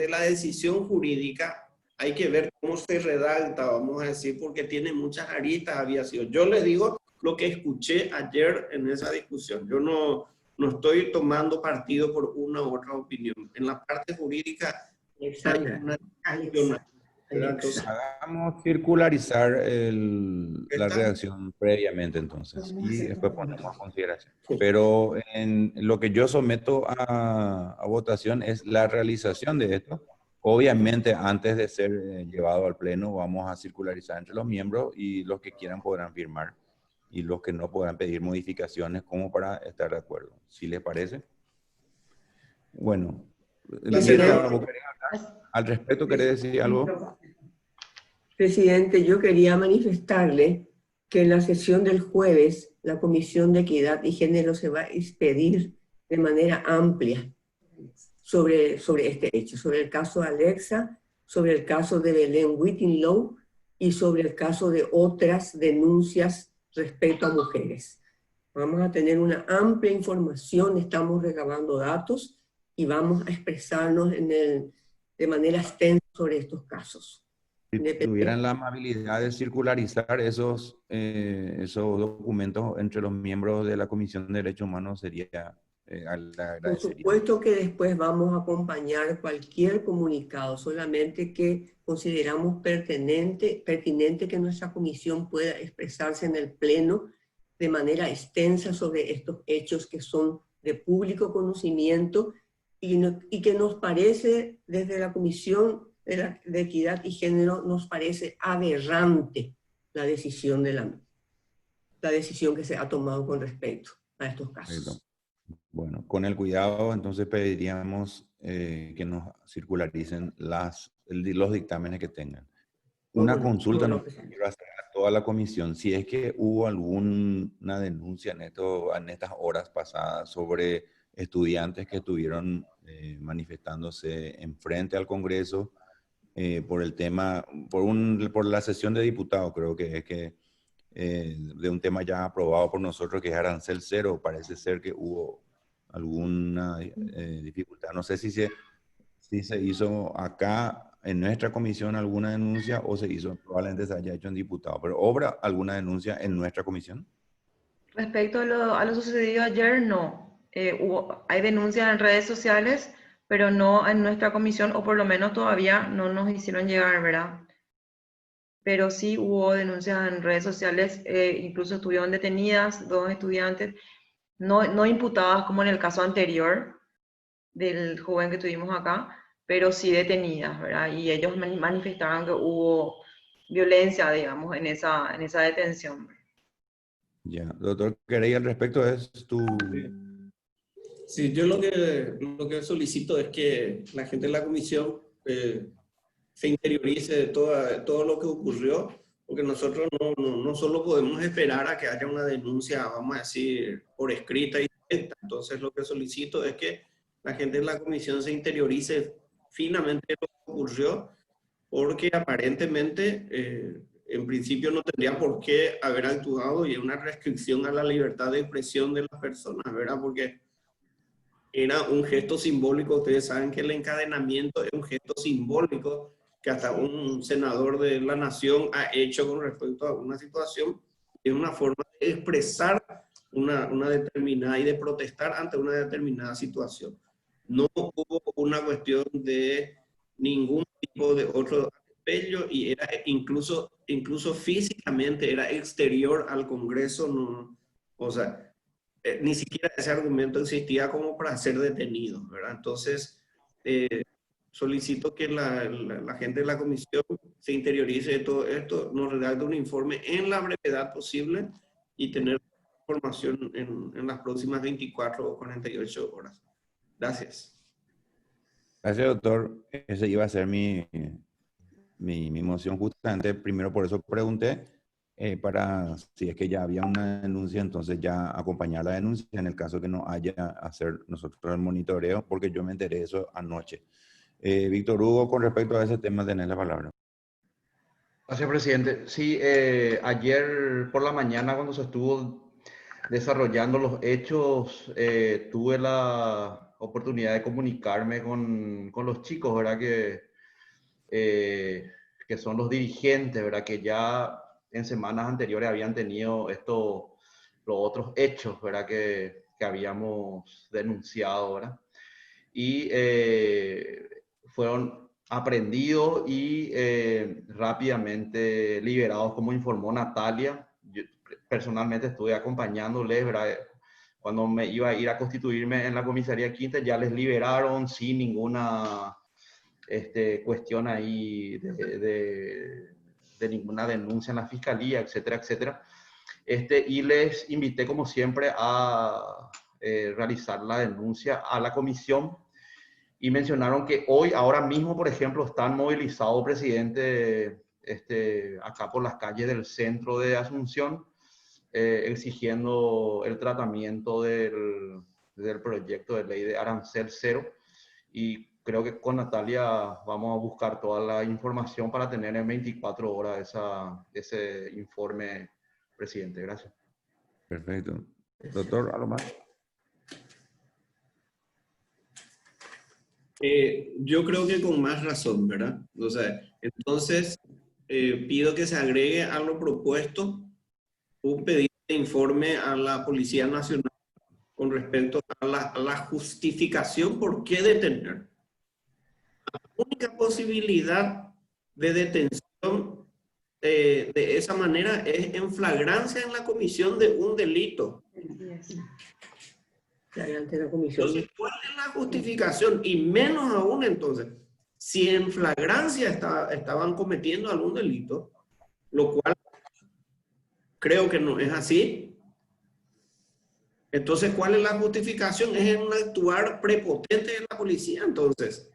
la decisión jurídica, hay que ver cómo se redacta, vamos a decir, porque tiene muchas aristas, había sido. Yo les digo lo que escuché ayer en esa discusión. Yo no estoy tomando partido por una u otra opinión. En la parte jurídica hay una discusión. Entonces, Hagamos circularizar la redacción previamente entonces y después ponemos a consideración. Pero en lo que yo someto a votación es la realización de esto. Obviamente antes de ser llevado al pleno vamos a circularizar entre los miembros y los que quieran podrán firmar y los que no podrán pedir modificaciones como para estar de acuerdo. ¿Sí les parece? Bueno, Liliana, ¿vos querés hablar? Al respecto, ¿querés decir algo? Presidente, yo quería manifestarle que en la sesión del jueves la Comisión de Equidad y Género se va a expedir de manera amplia sobre este hecho, sobre el caso de Alexa, sobre el caso de Belén Whittinlow y sobre el caso de otras denuncias respecto a mujeres. Vamos a tener una amplia información, estamos recabando datos y vamos a expresarnos de manera extensa sobre estos casos. Si tuvieran la amabilidad de circularizar esos documentos entre los miembros de la Comisión de Derechos Humanos sería Por supuesto que después vamos a acompañar cualquier comunicado, solamente que consideramos pertinente que nuestra comisión pueda expresarse en el Pleno de manera extensa sobre estos hechos que son de público conocimiento y que nos parece desde la Comisión de Equidad y Género nos parece aberrante la decisión la decisión que se ha tomado con respecto a estos casos. Bueno, con el cuidado entonces pediríamos que nos circularicen los dictámenes que tengan. Una consulta no quiero hacer a toda la comisión. Si es que hubo alguna denuncia en estas horas pasadas sobre estudiantes que estuvieron manifestándose en frente al Congreso por el tema, por la sesión de diputados, creo que es que de un tema ya aprobado por nosotros, que es arancel cero. Parece ser que hubo alguna dificultad. No sé si se hizo acá en nuestra comisión alguna denuncia o se hizo, probablemente se haya hecho en diputado, pero ¿obra alguna denuncia en nuestra comisión? Respecto a lo sucedido ayer, no. Hay denuncias en redes sociales, pero no en nuestra comisión, o por lo menos todavía no nos hicieron llegar, ¿verdad? Pero sí hubo denuncias en redes sociales, incluso estuvieron detenidas 2 estudiantes, no imputadas como en el caso anterior del joven que tuvimos acá, pero sí detenidas, ¿verdad? Y ellos manifestaron que hubo violencia, digamos, en esa detención. Ya, doctor Querey, al respecto es tu... Sí, yo lo que solicito es que la gente de la comisión se interiorice de todo lo que ocurrió, porque nosotros no solo podemos esperar a que haya una denuncia, vamos a decir, por escrita y directa. Entonces lo que solicito es que la gente de la comisión se interiorice finamente de lo que ocurrió, porque aparentemente, en principio no tendría por qué haber actuado, y es una restricción a la libertad de expresión de las personas, ¿verdad? Porque era un gesto simbólico. Ustedes saben que el encadenamiento es un gesto simbólico que hasta un senador de la nación ha hecho con respecto a una situación. Es una forma de expresar una determinada y de protestar ante una determinada situación. No hubo una cuestión de ningún tipo de otro atropello, y era incluso físicamente era exterior al Congreso. No, o sea, ni siquiera ese argumento existía como para ser detenido, ¿verdad? Entonces, solicito que la gente de la comisión se interiorice de todo esto, nos redacte un informe en la brevedad posible y tener información en las próximas 24 o 48 horas. Gracias. Gracias, doctor. Ese iba a ser mi moción justamente. Primero por eso pregunté, para si es que ya había una denuncia, entonces ya acompañar la denuncia en el caso que no haya, hacer nosotros el monitoreo, porque yo me enteré de eso anoche. Víctor Hugo, con respecto a ese tema, tenés la palabra. Gracias, presidente. Sí, ayer por la mañana, cuando se estuvo desarrollando los hechos, tuve la oportunidad de comunicarme con los chicos, ¿verdad? Que son los dirigentes, ¿verdad? Que ya en semanas anteriores habían tenido los otros hechos, ¿verdad? Que habíamos denunciado, ¿verdad? Y fueron aprendidos y rápidamente liberados, como informó Natalia. Yo personalmente estuve acompañándoles, ¿verdad? Cuando me iba a ir a constituirme en la comisaría quinta, ya les liberaron sin ninguna cuestión ahí de ninguna denuncia en la fiscalía, etcétera, etcétera. Y les invité, como siempre, a realizar la denuncia a la comisión, y mencionaron que hoy, ahora mismo, por ejemplo, están movilizados, presidente, acá por las calles del centro de Asunción, exigiendo el tratamiento del proyecto de ley de arancel cero. Y creo que con Natalia vamos a buscar toda la información para tener en 24 horas ese informe, presidente. Gracias. Perfecto. Doctor, ¿algo más? Yo creo que con más razón, ¿verdad? O sea, entonces pido que se agregue a lo propuesto un pedido de informe a la Policía Nacional con respecto a la justificación por qué detener. La única posibilidad de detención de esa manera es en flagrancia en la comisión de un delito. Ante la comisión. Entonces, ¿cuál es la justificación? Y menos aún, entonces, si en flagrancia estaban cometiendo algún delito, lo cual creo que no es así. Entonces, ¿cuál es la justificación? Es en un actuar prepotente de la policía. Entonces,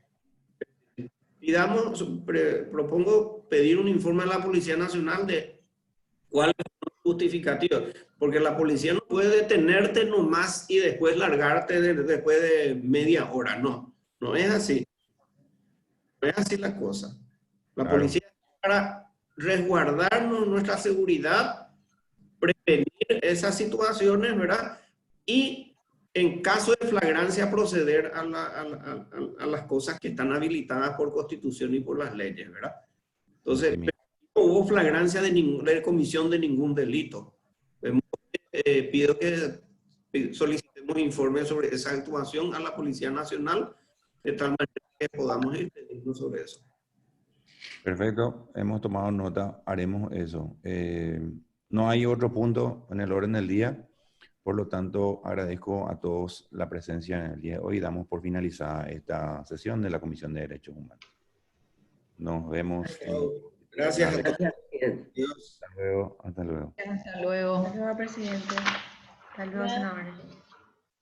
propongo pedir un informe a la Policía Nacional de cuál es la justificativa, porque la policía no puede detenerte nomás y después largarte después de media hora. No es así. No es así la cosa. La Claro. policía está para resguardarnos nuestra seguridad, prevenir esas situaciones, ¿verdad? Y en caso de flagrancia proceder a las cosas que están habilitadas por Constitución y por las leyes, ¿verdad? Entonces, Así mismo. no hubo flagrancia de comisión de ningún delito. Pido que solicitemos informes sobre esa actuación a la Policía Nacional, de tal manera que podamos ir teniendo sobre eso. Perfecto, hemos tomado nota, haremos eso. No hay otro punto en el orden del día, por lo tanto agradezco a todos la presencia en el día de hoy. Damos por finalizada esta sesión de la Comisión de Derechos Humanos. Nos vemos. Gracias a todos. Gracias, presidente. Adiós. Hasta luego. Hasta luego. Hasta luego. Hasta luego, presidente. Hasta luego, senadores.